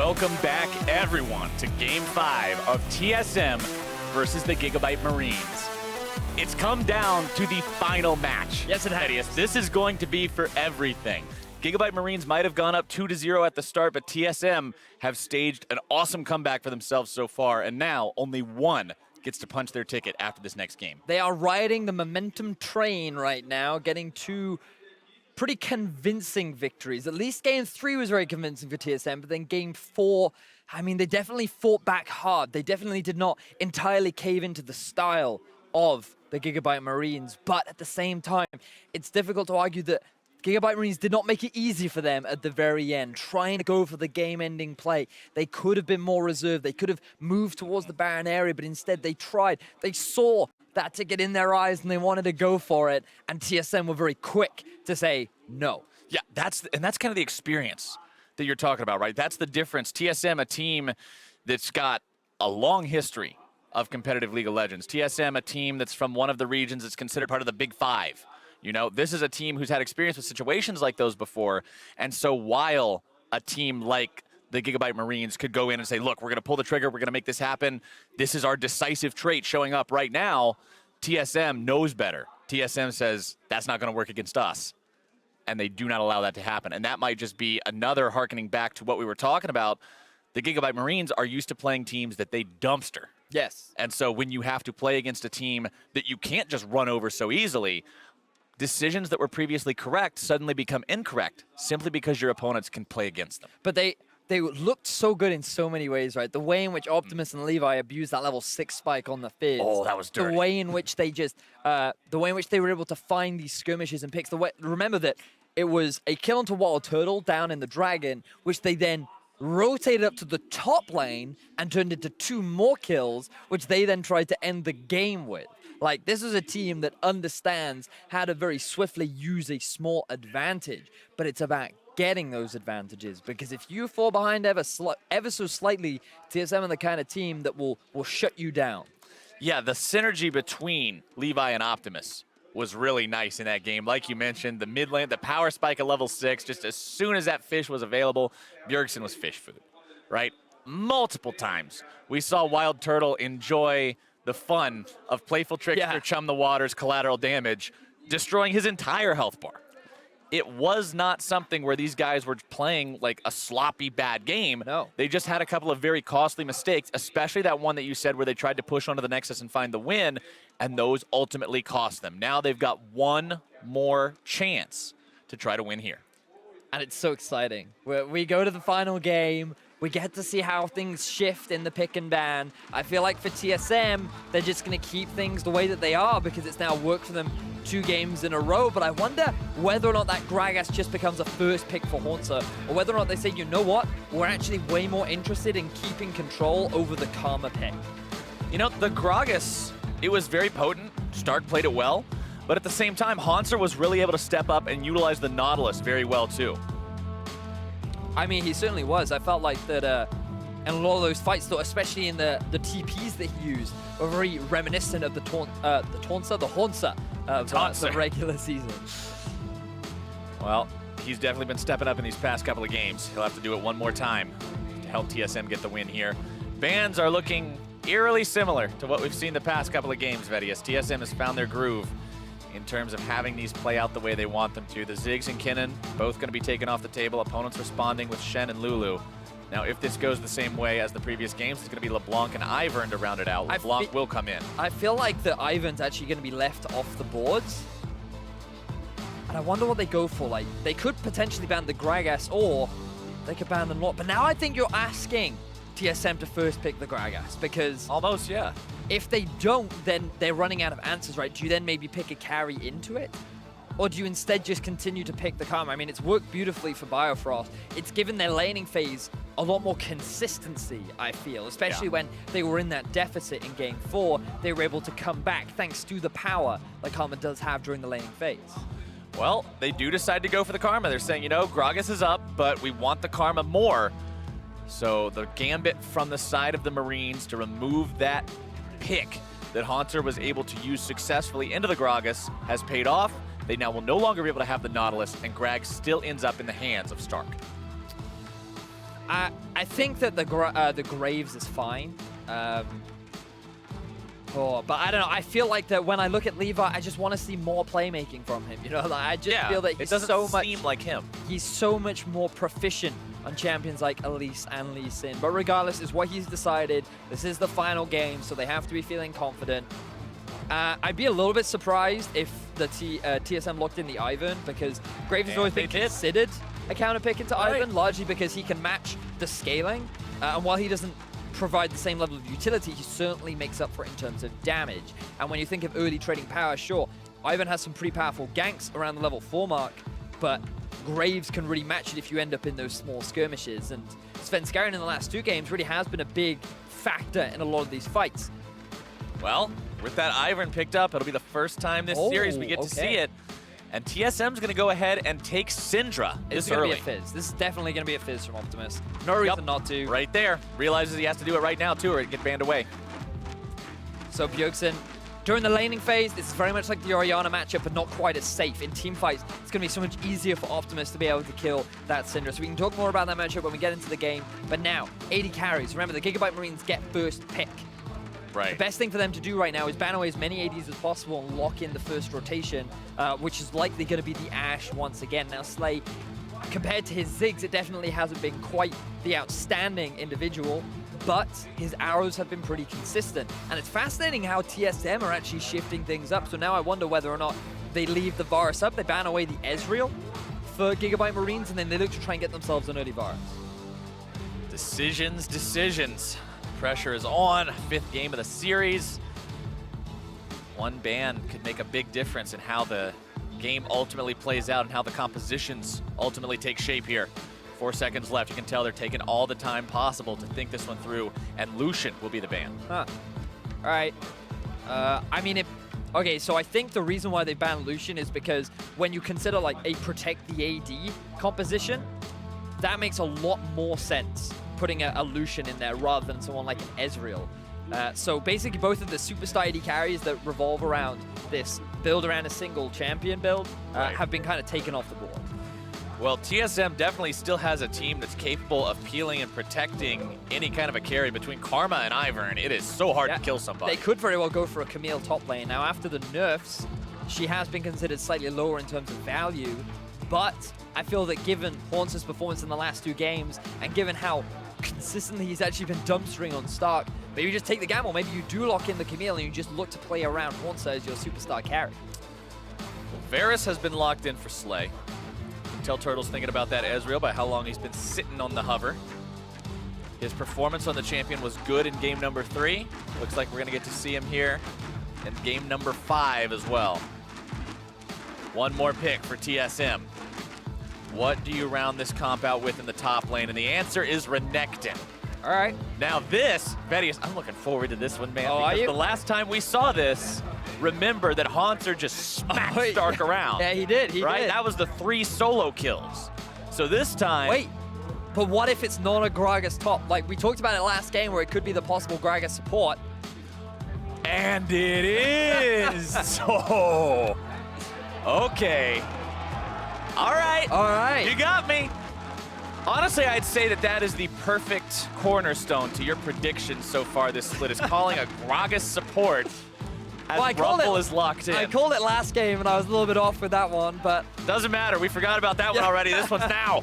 Welcome back, everyone, to Game 5 of TSM versus the GIGABYTE Marines. It's come down to the final match. Yes, it has. This is going to be for everything. GIGABYTE Marines might have gone up 2-0 at the start, but TSM have staged an awesome comeback for themselves so far, and now only one gets to punch their ticket after this next game. They are riding the momentum train right now, getting two pretty convincing victories. At least Game 3 was very convincing for TSM, but then Game 4, I mean, they definitely fought back hard. They definitely did not entirely cave into the style of the GIGABYTE Marines, but at the same time, it's difficult to argue that GIGABYTE Marines did not make it easy for them at the very end, trying to go for the game-ending play. They could have been more reserved. They could have moved towards the Baron area, but instead they tried. They saw that ticket in their eyes and they wanted to go for it, and TSM were very quick to say no. Yeah, that's kind of the experience that you're talking about, right? That's the difference. TSM, a team that's got a long history of competitive League of Legends. TSM, a team that's from one of the regions that's considered part of the Big Five. You know, this is a team who's had experience with situations like those before, and so while a team like the GIGABYTE Marines could go in and say, look, we're going to pull the trigger, we're going to make this happen, this is our decisive trait showing up right now, TSM knows better. TSM says, that's not going to work against us, and they do not allow that to happen. And that might just be another hearkening back to what we were talking about. The GIGABYTE Marines are used to playing teams that they dumpster. Yes. And so when you have to play against a team that you can't just run over so easily, decisions that were previously correct suddenly become incorrect simply because your opponents can play against them. But they looked so good in so many ways, right? The way in which Optimus and Levi abused that level 6 spike on the Fizz. Oh, that was dirty. The way in which they just, the way in which they were able to find these skirmishes and picks. Remember that it was a kill onto Wild Turtle down in the Dragon, which they then rotated up to the top lane and turned into 2 more kills, which they then tried to end the game with. Like, this is a team that understands how to very swiftly use a small advantage, but it's about getting those advantages, because if you fall behind ever so slightly, TSM are the kind of team that will shut you down. Yeah, the synergy between Levi and Optimus was really nice in that game. Like you mentioned, the mid lane, the power spike at level 6, just as soon as that fish was available, Bjergsen was fish food, right? Multiple times we saw Wild Turtle enjoy the fun of Playful Trickster, Chum the Waters, collateral damage, destroying his entire health bar. It was not something where these guys were playing like a sloppy bad game. No. They just had a couple of very costly mistakes, especially that one that you said where they tried to push onto the Nexus and find the win, and those ultimately cost them. Now they've got one more chance to try to win here. And it's so exciting. We go to the final game. We get to see how things shift in the pick and ban. I feel like for TSM, they're just going to keep things the way that they are because it's now worked for them 2 games in a row. But I wonder whether or not that Gragas just becomes a first pick for Haunter, or whether or not they say, you know what, we're actually way more interested in keeping control over the Karma pick. You know, the Gragas, it was very potent. Stark played it well. But at the same time, Haunter was really able to step up and utilize the Nautilus very well, too. I mean, he certainly was. I felt like that in a lot of those fights, though, especially in the TPs that he used, were very reminiscent of the Haunter of the regular season. Well, he's definitely been stepping up in these past couple of games. He'll have to do it one more time to help TSM get the win here. Bans are looking eerily similar to what we've seen the past couple of games, Vedius. TSM has found their groove in terms of having these play out the way they want them to. The Ziggs and Kinnan both going to be taken off the table. Opponents responding with Shen and Lulu. Now, if this goes the same way as the previous games, it's going to be LeBlanc and Ivern to round it out. LeBlanc will come in. I feel like the Ivern's actually going to be left off the boards. And I wonder what they go for. Like, they could potentially ban the Gragas, or they could ban the Lot. But now I think you're asking TSM to first pick the Gragas, because almost, yeah. If they don't, then they're running out of answers, right? Do you then maybe pick a carry into it? Or do you instead just continue to pick the Karma? I mean, it's worked beautifully for Biofrost. It's given their laning phase a lot more consistency, I feel, especially when they were in that deficit in Game 4. They were able to come back thanks to the power that Karma does have during the laning phase. Well, they do decide to go for the Karma. They're saying, you know, Gragas is up, but we want the Karma more. So the Gambit from the side of the Marines to remove that pick that Haunter was able to use successfully into the Gragas has paid off. They now will no longer be able to have the Nautilus, and Grag still ends up in the hands of Stark. I I think that the Graves is fine. But I don't know. I feel like that when I look at Levi, I just want to see more playmaking from him. You know, like, I just feel that he's it doesn't so much seem like him. He's so much more proficient on champions like Elise and Lee Sin. But regardless, is what he's decided. This is the final game, so they have to be feeling confident. I'd be a little bit surprised if the TSM locked in the Ivern, because Graves has always been considered a counter pick into Ivern, largely because he can match the scaling. And while he doesn't provide the same level of utility, he certainly makes up for it in terms of damage. And when you think of early trading power, sure, Ivern has some pretty powerful ganks around the level 4 mark, but Graves can really match it if you end up in those small skirmishes. And Svenskeren in the last 2 games really has been a big factor in a lot of these fights. Well, with that Ivern picked up, it'll be the first time this series we get to see it. And TSM's going to go ahead and take Syndra It's going to be a fizz. This is definitely going to be a fizz from Optimus. No reason not to. Right there. Realizes he has to do it right now, too, or he'd get banned away. So Bjergsen, during the laning phase, this is very much like the Orianna matchup, but not quite as safe. In team fights, it's going to be so much easier for Optimus to be able to kill that Syndra. So we can talk more about that matchup when we get into the game. But now, 80 carries. Remember, the GIGABYTE Marines get first pick. Right. The best thing for them to do right now is ban away as many ADs as possible and lock in the first rotation, which is likely going to be the Ashe once again. Now, Slay, compared to his Ziggs, it definitely hasn't been quite the outstanding individual, but his arrows have been pretty consistent. And it's fascinating how TSM are actually shifting things up. So now I wonder whether or not they leave the Varus up, they ban away the Ezreal for GIGABYTE Marines, and then they look to try and get themselves an early Varus. Decisions. Pressure is on. 5th game of the series. One ban could make a big difference in how the game ultimately plays out and how the compositions ultimately take shape here. 4 seconds left. You can tell they're taking all the time possible to think this one through, and Lucian will be the ban. Huh. All right. I mean, okay, so I think the reason why they banned Lucian is because when you consider like a protect the AD composition, that makes a lot more sense, putting a Lucian in there rather than someone like an Ezreal. So basically both of the superstar AD carries that revolve around this build around a single champion build have been kind of taken off the board. Well, TSM definitely still has a team that's capable of peeling and protecting any kind of a carry between Karma and Ivern. It is so hard to kill somebody. They could very well go for a Camille top lane. Now, after the nerfs, she has been considered slightly lower in terms of value, but I feel that given Hauntz's performance in the last 2 games, and given how consistently he's actually been dumpstering on Stark, maybe you just take the gamble. Maybe you do lock in the Camille and you just look to play around Hauntz as your superstar carry. Well, Varus has been locked in for Slay. You can tell Turtle's thinking about that Ezreal by how long he's been sitting on the hover. His performance on the champion was good in game number 3. Looks like we're going to get to see him here in game number 5 as well. One more pick for TSM. What do you round this comp out with in the top lane? And the answer is Renekton. All right. Now this, Vedius, I'm looking forward to this one, man. Oh, because the last time we saw this, remember that Hauntzer just smacked Stark around. Yeah, he did. He did. That was the 3 solo kills. So this time... Wait, but what if it's not a Gragas top? Like, we talked about it last game where it could be the possible Gragas support. And it is! So... Okay. All right. You got me. Honestly, I'd say that is the perfect cornerstone to your prediction so far this split, is calling a Gragas support as Rumble is locked in. I called it last game, and I was a little bit off with that one, but... Doesn't matter. We forgot about that one already. This one's now.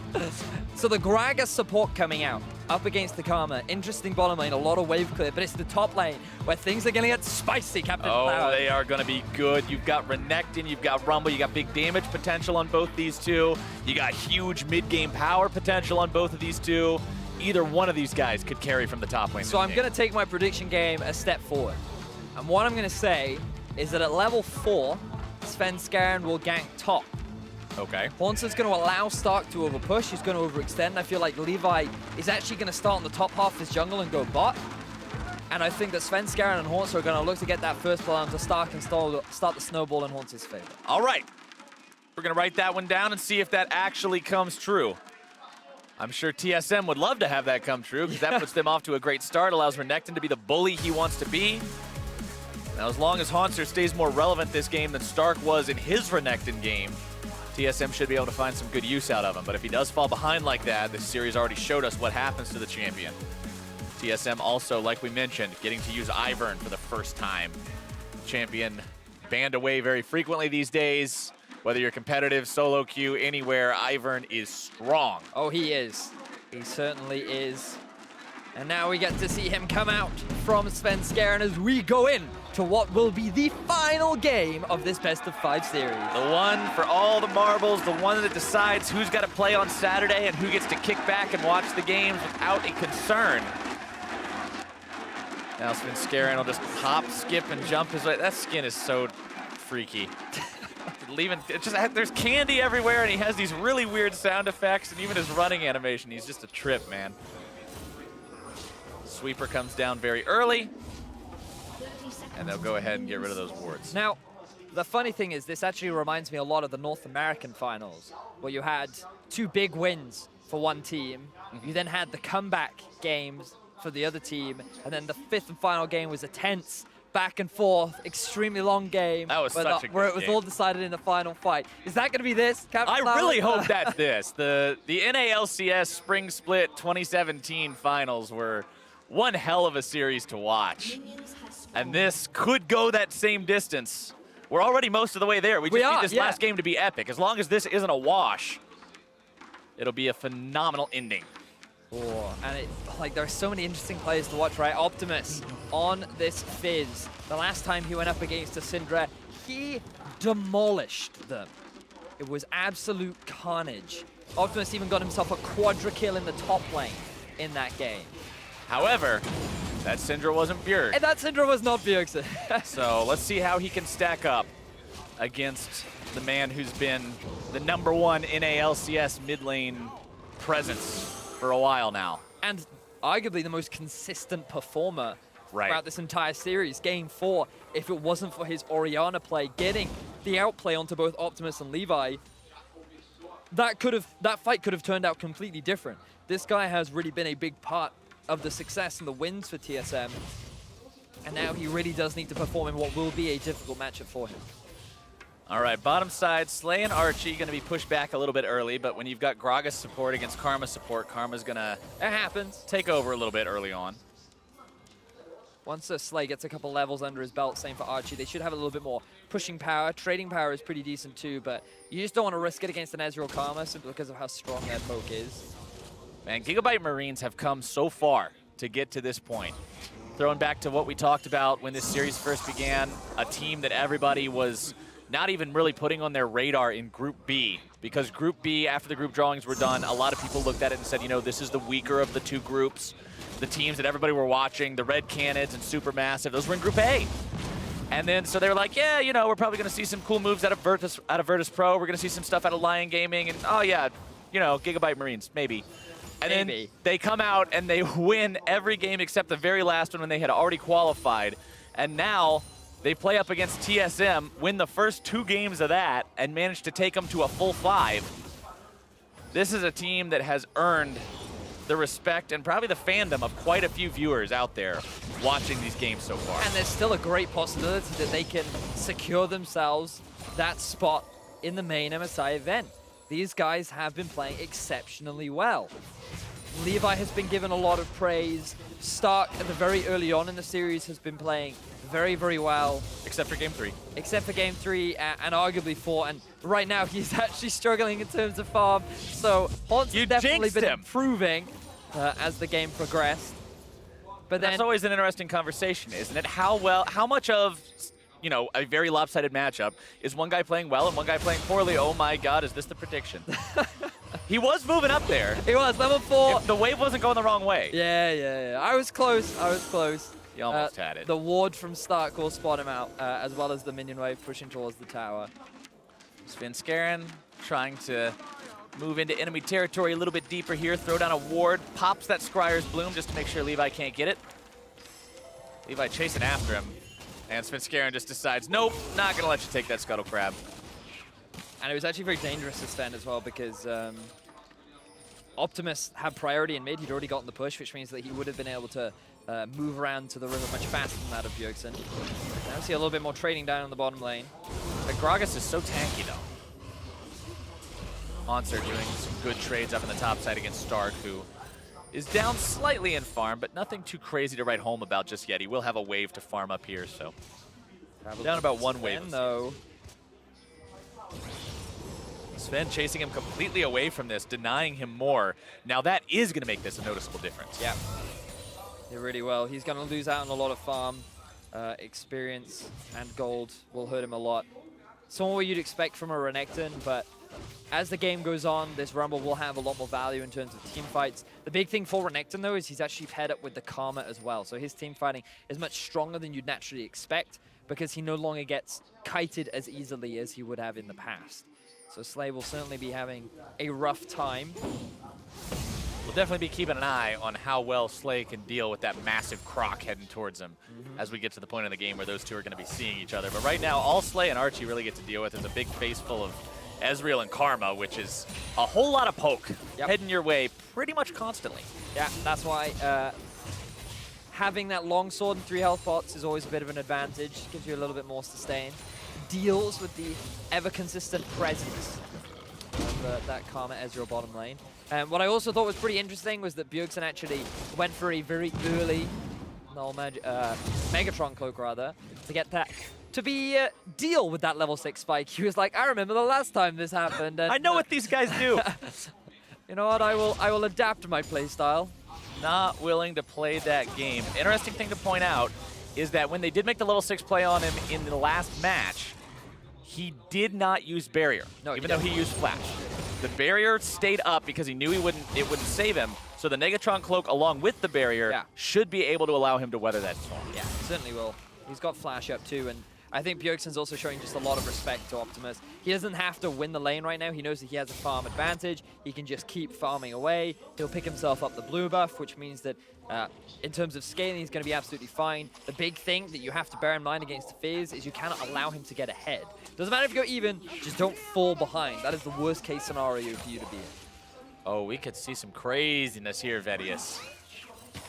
So the Gragas support coming out, up against the Karma. Interesting bottom lane, a lot of wave clear, but it's the top lane where things are going to get spicy, Captain Cloud. They are going to be good. You've got Renekton, you've got Rumble, you got big damage potential on both these two. You got huge mid-game power potential on both of these two. Either one of these guys could carry from the top lane. So I'm going to take my prediction game a step forward. And what I'm going to say is that at level 4, Svenskeren will gank top. Okay. Hauntz's going to allow Stark to overpush. He's going to overextend. I feel like Levi is actually going to start on the top half of his jungle and go bot. And I think that Svenskeren and Hauntz are going to look to get that first blood onto Stark and start the snowball in Hauntz's favor. All right. We're going to write that one down and see if that actually comes true. I'm sure TSM would love to have that come true, because that puts them off to a great start, allows Renekton to be the bully he wants to be. Now, as long as Haunter stays more relevant this game than Stark was in his Renekton game, TSM should be able to find some good use out of him. But if he does fall behind like that, this series already showed us what happens to the champion. TSM also, like we mentioned, getting to use Ivern for the first time. Champion banned away very frequently these days. Whether you're competitive, solo queue, anywhere, Ivern is strong. Oh, he is. He certainly is. And now we get to see him come out from Svenskeren as we go in to what will be the final game of this best-of-5 series. The one for all the marbles, the one that decides who's got to play on Saturday and who gets to kick back and watch the games without a concern. Now Svenskeren will just hop, skip, and jump his way. That skin is so freaky. There's candy everywhere, and he has these really weird sound effects, and even his running animation, he's just a trip, man. Sweeper comes down very early, and they'll go ahead and get rid of those wards. Now, the funny thing is, this actually reminds me a lot of the North American finals, where you had 2 big wins for one team. You then had the comeback games for the other team, and then the 5th and final game was a tense, back and forth, extremely long game. That was such a good where it was game. all decided in the final fight. Is that going to be this? Captain I really Allen? hope that's this. The NALCS Spring Split 2017 finals were one hell of a series to watch. And this could go that same distance. We're already most of the way there. We just need this last game to be epic. As long as this isn't a wash, it'll be a phenomenal ending. Oh, and there are so many interesting players to watch, right? Optimus on this Fizz. The last time he went up against a Syndra, he demolished them. It was absolute carnage. Optimus even got himself a quadra kill in the top lane in that game. However, that Syndra wasn't Bjerg. And that Syndra was not Bjergsen. So let's see how he can stack up against the man who's been the #1 NALCS mid lane presence for a while now. And arguably the most consistent performer Right. throughout this entire series. Game 4, if it wasn't for his Orianna play, getting the outplay onto both Optimus and Levi, that fight could have turned out completely different. This guy has really been a big part of the success and the wins for TSM. And now he really does need to perform in what will be a difficult matchup for him. All right, bottom side, Slay and Archie going to be pushed back a little bit early, but when you've got Gragas support against Karma support, Karma's going to It happens. take over a little bit early on. Once Slay gets a couple levels under his belt, same for Archie, they should have a little bit more pushing power. Trading power is pretty decent too, but you just don't want to risk it against an Ezreal Karma simply because of how strong their poke is. Man, GIGABYTE Marines have come so far to get to this point. Throwing back to what we talked about when this series first began, a team that everybody was not even really putting on their radar in Group B, because Group B, after the group drawings were done, a lot of people looked at it and said, you know, this is the weaker of the 2 groups. The teams that everybody were watching, the Red Canids and Supermassive, those were in Group A. And then, so they were like, yeah, you know, we're probably going to see some cool moves out of Virtus Pro. We're going to see some stuff out of Lion Gaming. And, oh, yeah, you know, GIGABYTE Marines, maybe. And then they come out and they win every game except the very last one when they had already qualified. And now they play up against TSM, win the first 2 games of that, and manage to take them to a full 5. This is a team that has earned the respect and probably the fandom of quite a few viewers out there watching these games so far. And there's still a great possibility that they can secure themselves that spot in the main MSI event. These guys have been playing exceptionally well. Levi has been given a lot of praise. Stark, at the very early on in the series, has been playing very, very well. Except for Game 3. Except for Game 3 and arguably 4. And right now, he's actually struggling in terms of farm. So Haunts has definitely been improving as the game progressed. But then, that's always an interesting conversation, isn't it? How much of, you know, a very lopsided matchup is one guy playing well and one guy playing poorly? Oh my God, is this the prediction? He was moving up there. He was, level 4. If the wave wasn't going the wrong way. Yeah. I was close. You almost had it. The ward from Stark will spot him out, as well as the minion wave pushing towards the tower. Svenskeren trying to move into enemy territory a little bit deeper here, throw down a ward, pops that Scryer's Bloom just to make sure Levi can't get it. Levi chasing after him, and Svenskeren just decides, nope, not going to let you take that Scuttle Crab. And it was actually very dangerous to stand as well because Optimus had priority in mid. He'd already gotten the push, which means that he would have been able to move around to the river much faster than that of Bjergsen. Now we see a little bit more trading down on the bottom lane. But Gragas is so tanky, though. Hansard doing some good trades up in the top side against Stark, who is down slightly in farm, but nothing too crazy to write home about just yet. He will have a wave to farm up here, so down about one wave. Though. Sven chasing him completely away from this, denying him more. Now that is going to make this a noticeable difference. Yeah, did really well. He's going to lose out on a lot of farm experience, and gold will hurt him a lot. Somewhat what you'd expect from a Renekton, but as the game goes on, this Rumble will have a lot more value in terms of team fights. The big thing for Renekton, though, is he's actually paired up with the Karma as well. So his team fighting is much stronger than you'd naturally expect because he no longer gets kited as easily as he would have in the past. So Slay will certainly be having a rough time. We'll definitely be keeping an eye on how well Slay can deal with that massive croc heading towards him as we get to the point in the game where those two are going to be seeing each other. But right now, all Slay and Archie really get to deal with is a big face full of Ezreal and Karma, which is a whole lot of poke heading your way pretty much constantly. Yeah, that's why having that longsword and 3 health pots is always a bit of an advantage. Gives you a little bit more sustain. Deals with the ever-consistent presence of that Karma Ezreal bottom lane. And what I also thought was pretty interesting was that Bjergsen actually went for a very early Megatron cloak, rather, to get that, to be deal with that level 6 spike. He was like, I remember the last time this happened. And, I know what these guys do. You know what, I will adapt my playstyle. Not willing to play that game. Interesting thing to point out is that when they did make the level 6 play on him in the last match, he did not use barrier, even though he used flash. The barrier stayed up because he knew it wouldn't save him. So the Negatron cloak, along with the barrier, should be able to allow him to weather that storm. Yeah, certainly will. He's got flash up too, and I think Bjergsen's also showing just a lot of respect to Optimus. He doesn't have to win the lane right now. He knows that he has a farm advantage. He can just keep farming away. He'll pick himself up the blue buff, which means that in terms of scaling, he's going to be absolutely fine. The big thing that you have to bear in mind against the Fizz is you cannot allow him to get ahead. Doesn't matter if you go even, just don't fall behind. That is the worst case scenario for you to be in. Oh, we could see some craziness here, Vedius.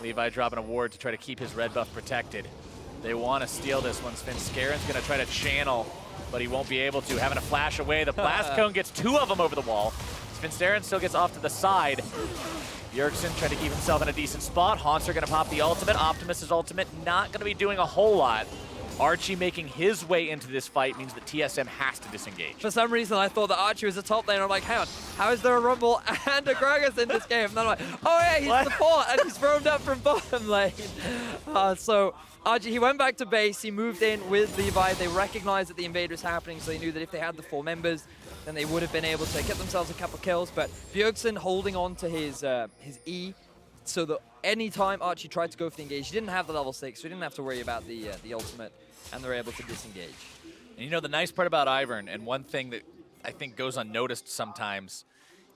Levi dropping a ward to try to keep his red buff protected. They want to steal this one. Svenskaren's going to try to channel, but he won't be able to. Having to flash away. The blast cone gets 2 of them over the wall. Svenskaren still gets off to the side. Bjergsen trying to keep himself in a decent spot. Hansard going to pop the ultimate. Optimus's ultimate not going to be doing a whole lot. Archie making his way into this fight means that TSM has to disengage. For some reason, I thought that Archie was a top laner. I'm like, hang on, how is there a Rumble and a Gragas in this game? And then I'm like, oh yeah, he's support, and he's roamed up from bottom lane. So Archie, he went back to base. He moved in with Levi. They recognized that the invader is happening, so they knew that if they had the 4 members, then they would have been able to get themselves a couple kills. But Bjergsen holding on to his E, so that any time Archie tried to go for the engage, he didn't have the level 6, so he didn't have to worry about the ultimate, and they're able to disengage. And you know, the nice part about Ivern, and one thing that I think goes unnoticed sometimes,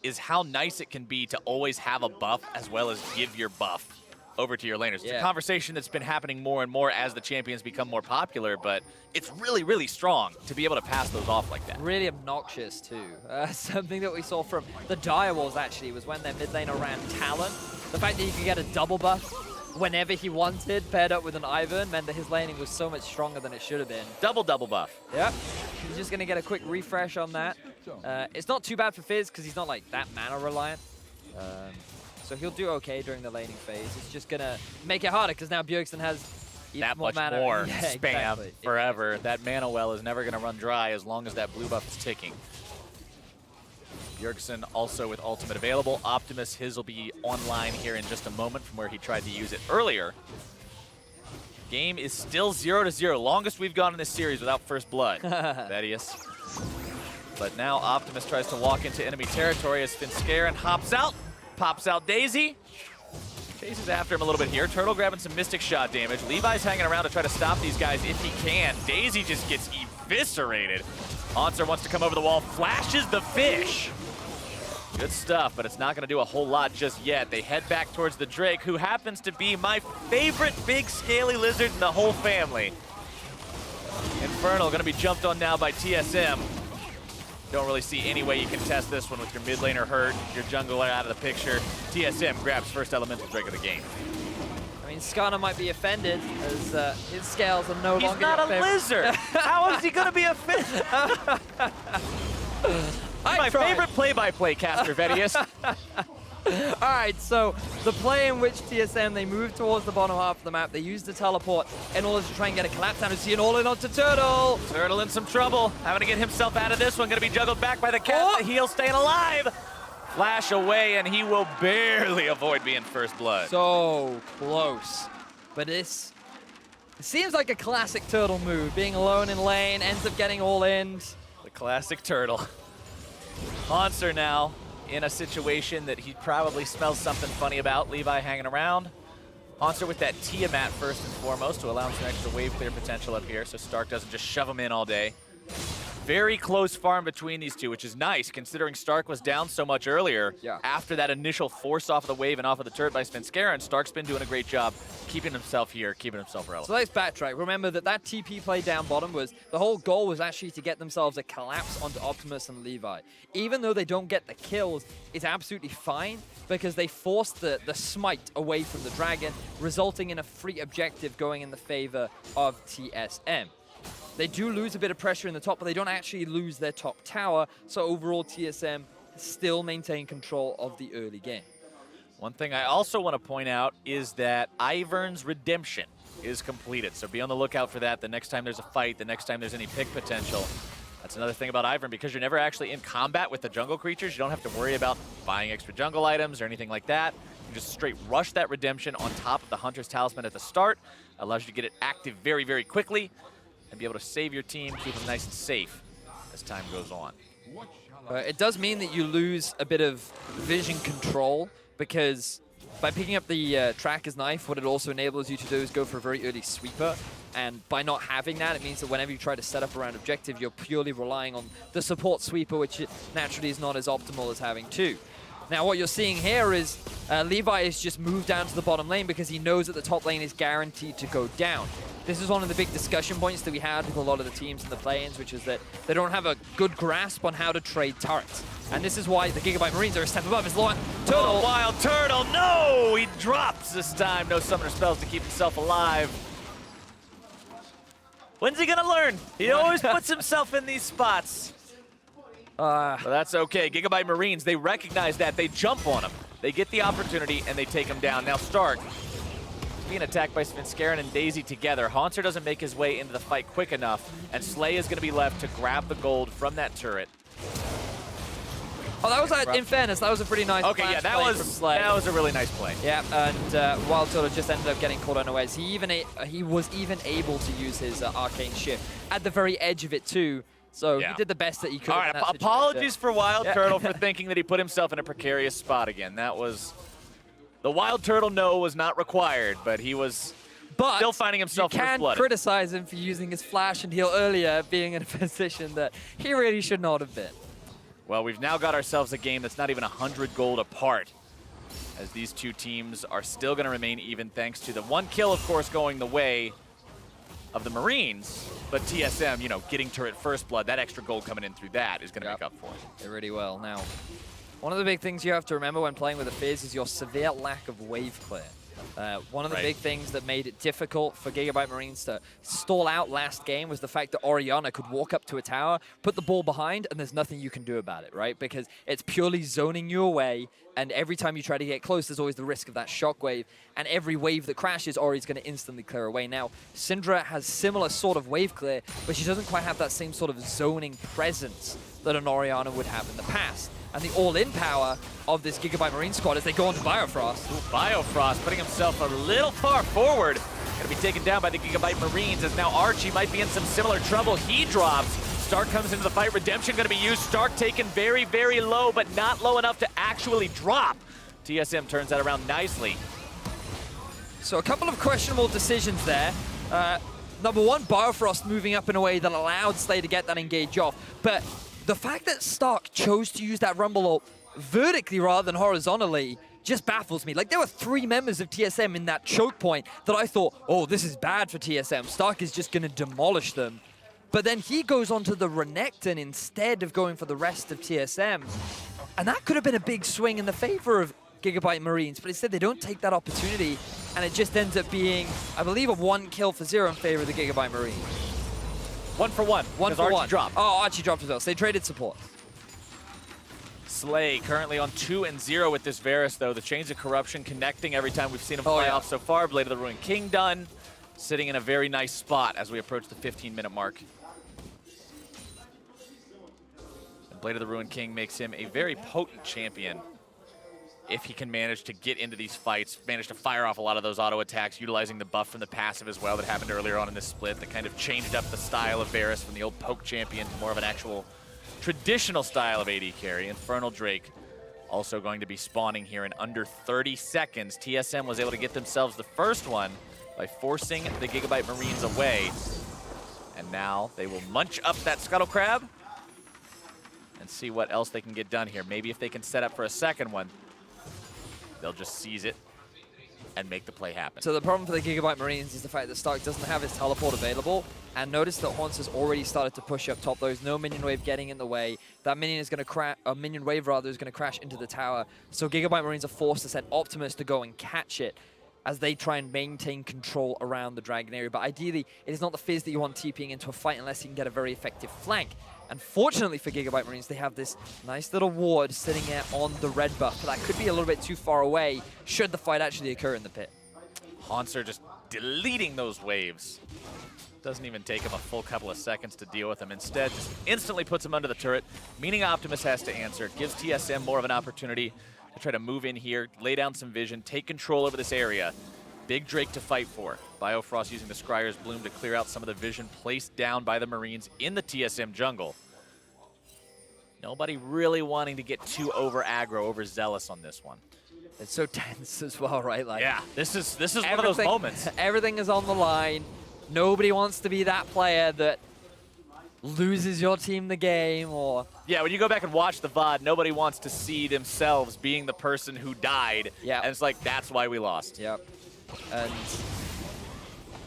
is how nice it can be to always have a buff as well as give your buff over to your laners. It's a conversation that's been happening more and more as the champions become more popular, but it's really, really strong to be able to pass those off like that. Really obnoxious too. Something that we saw from the Dire Wolves actually was when their mid laner ran Talon. The fact that you could get a double buff whenever he wanted, paired up with an Ivern, meant that his laning was so much stronger than it should have been. Double buff. Yep. He's just going to get a quick refresh on that. It's not too bad for Fizz because he's not like that mana reliant. So he'll do okay during the laning phase. It's just going to make it harder because now Bjergsen has even that more much mana. more Yeah, spam exactly. forever. That mana well is never going to run dry as long as that blue buff is ticking. Bjergsen also with ultimate available. Optimus, his will be online here in just a moment from where he tried to use it earlier. Game is still 0-0. Longest we've gone in this series without first blood. Vedius. But now Optimus tries to walk into enemy territory as Svenskaren hops out. Pops out Daisy. Chases after him a little bit here. Turtle grabbing some Mystic Shot damage. Levi's hanging around to try to stop these guys if he can. Daisy just gets eviscerated. Hansard wants to come over the wall. Flashes the fish. Good stuff, but it's not going to do a whole lot just yet. They head back towards the Drake, who happens to be my favorite big scaly lizard in the whole family. Infernal going to be jumped on now by TSM. Don't really see any way you can test this one with your mid laner hurt, your jungler out of the picture. TSM grabs first elemental Drake of the game. I mean, Skarner might be offended as his scales are no longer. He's not a lizard. How is he going to be offended? My favorite play-by-play caster, Vedius. All right, so the play in which TSM, they move towards the bottom half of the map. They use the teleport in order to try and get a collapse down. We see an all-in onto Turtle. Turtle in some trouble. Having to get himself out of this one. Going to be juggled back by the cat. The heel staying alive. Flash away, and he will barely avoid being first blood. So close. But it seems like a classic Turtle move. Being alone in lane, ends up getting all in. The classic Turtle. Monster now in a situation that he probably smells something funny about. Levi hanging around. Monster with that Tiamat first and foremost to allow him some extra wave clear potential up here so Stark doesn't just shove him in all day. Very close farm between these two, which is nice considering Stark was down so much earlier. Yeah. After that initial force off of the wave and off of the turret by Svenskeren, Stark's been doing a great job keeping himself here, keeping himself relevant. So let's backtrack. Remember that TP play down bottom was, the whole goal was actually to get themselves a collapse onto Optimus and Levi. Even though they don't get the kills, it's absolutely fine because they forced the smite away from the dragon, resulting in a free objective going in the favor of TSM. They do lose a bit of pressure in the top, but they don't actually lose their top tower. So overall, TSM still maintain control of the early game. One thing I also want to point out is that Ivern's redemption is completed. So be on the lookout for that the next time there's a fight, the next time there's any pick potential. That's another thing about Ivern, because you're never actually in combat with the jungle creatures. You don't have to worry about buying extra jungle items or anything like that. You just straight rush that redemption on top of the Hunter's Talisman at the start. Allows you to get it active very, very quickly and be able to save your team, keep them nice and safe as time goes on. It does mean that you lose a bit of vision control, because by picking up the tracker's knife, what it also enables you to do is go for a very early sweeper. And by not having that, it means that whenever you try to set up around objective, you're purely relying on the support sweeper, which naturally is not as optimal as having two. Now what you're seeing here is Levi has just moved down to the bottom lane because he knows that the top lane is guaranteed to go down. This is one of the big discussion points that we had with a lot of the teams in the play-ins, which is that they don't have a good grasp on how to trade turrets. And this is why the GIGABYTE Marines are a step above. It's Turtle. Oh, Wild Turtle, no! He drops this time. No summoner spells to keep himself alive. When's he gonna learn? He always puts himself in these spots. But that's okay. GIGABYTE Marines, they recognize that. They jump on him. They get the opportunity, and they take him down. Now Stark being attacked by Svenskeren and Daisy together. Haunter doesn't make his way into the fight quick enough, and Slay is going to be left to grab the gold from that turret. Oh, that was, in fairness, that was a pretty nice okay, yeah, that was a really nice play. Yeah, and Wild Turtle just ended up getting caught unawares. He was even able to use his arcane shift at the very edge of it too. So he did the best that he could. All right, apologies for Wild Turtle for thinking that he put himself in a precarious spot again. That was the Wild Turtle. No, was not required, but he was still finding himself first-blooded. You can criticize him for using his flash and heal earlier, being in a position that he really should not have been. Well, we've now got ourselves a game that's not even 100 gold apart, as these two teams are still going to remain even thanks to the one kill, of course, going the way of the Marines, but TSM, you know, getting turret first blood, that extra gold coming in through that is going to make up for it. It really will. Now, one of the big things you have to remember when playing with the Fizz is your severe lack of wave clear. One of the big things that made it difficult for GIGABYTE Marines to stall out last game was the fact that Orianna could walk up to a tower, put the ball behind, and there's nothing you can do about it, right? Because it's purely zoning you away, and every time you try to get close, there's always the risk of that shockwave, and every wave that crashes, Ori's going to instantly clear away. Now, Syndra has similar sort of wave clear, but she doesn't quite have that same sort of zoning presence that an Orianna would have in the past. And the all-in power of this GIGABYTE Marine squad as they go on to Biofrost. Ooh, Biofrost putting himself a little far forward. Going to be taken down by the GIGABYTE Marines, as now Archie might be in some similar trouble. He drops. Stark comes into the fight. Redemption going to be used. Stark taken very, very low, but not low enough to actually drop. TSM turns that around nicely. So a couple of questionable decisions there. Number one, Biofrost moving up in a way that allowed Slay to get that engage off. But the fact that Stark chose to use that Rumble ult vertically rather than horizontally just baffles me. Like, there were 3 members of TSM in that choke point that I thought, oh, this is bad for TSM. Stark is just going to demolish them. But then he goes onto the Renekton instead of going for the rest of TSM. And that could have been a big swing in the favor of GIGABYTE Marines, but instead they don't take that opportunity, and it just ends up being, I believe, a 1 kill for 0 in favor of the GIGABYTE Marines. 1 for 1. 1 for Archie 1. dropped. Oh, Archie dropped as well. So they traded support. Slay currently on 2-0 with this Varus, though. The Chains of Corruption connecting every time we've seen him fly off so far. Blade of the Ruined King done. Sitting in a very nice spot as we approach the 15-minute mark. And Blade of the Ruined King makes him a very potent champion if he can manage to get into these fights, manage to fire off a lot of those auto attacks, utilizing the buff from the passive as well that happened earlier on in this split that kind of changed up the style of Varus from the old poke champion to more of an actual traditional style of AD carry. Infernal Drake also going to be spawning here in under 30 seconds. TSM was able to get themselves the first one by forcing the GIGABYTE Marines away. And now they will munch up that Scuttle Crab and see what else they can get done here. Maybe if they can set up for a second one, they'll just seize it and make the play happen. So the problem for the GIGABYTE Marines is the fact that Stark doesn't have his teleport available. And notice that Haunts has already started to push up top. There's no minion wave getting in the way. That minion is going to crash, minion wave rather, is going to crash into the tower. So GIGABYTE Marines are forced to send Optimus to go and catch it as they try and maintain control around the Dragon area. But ideally, it is not the Fizz that you want TPing into a fight unless you can get a very effective flank. And fortunately for GIGABYTE Marines, they have this nice little ward sitting there on the red buff. But that could be a little bit too far away should the fight actually occur in the pit. Haunts are just deleting those waves. Doesn't even take him a full couple of seconds to deal with them. Instead, just instantly puts him under the turret, meaning Optimus has to answer. Gives TSM more of an opportunity to try to move in here, lay down some vision, take control over this area. Big Drake to fight for. Biofrost using the Scryer's Bloom to clear out some of the vision placed down by the Marines in the TSM jungle. Nobody really wanting to get too over aggro, over zealous on this one. It's so tense as well, right? Like, yeah, this is one of those moments. Everything is on the line. Nobody wants to be that player that loses your team the game, or... Yeah, when you go back and watch the VOD, nobody wants to see themselves being the person who died. Yeah. And it's like, that's why we lost. Yep. And,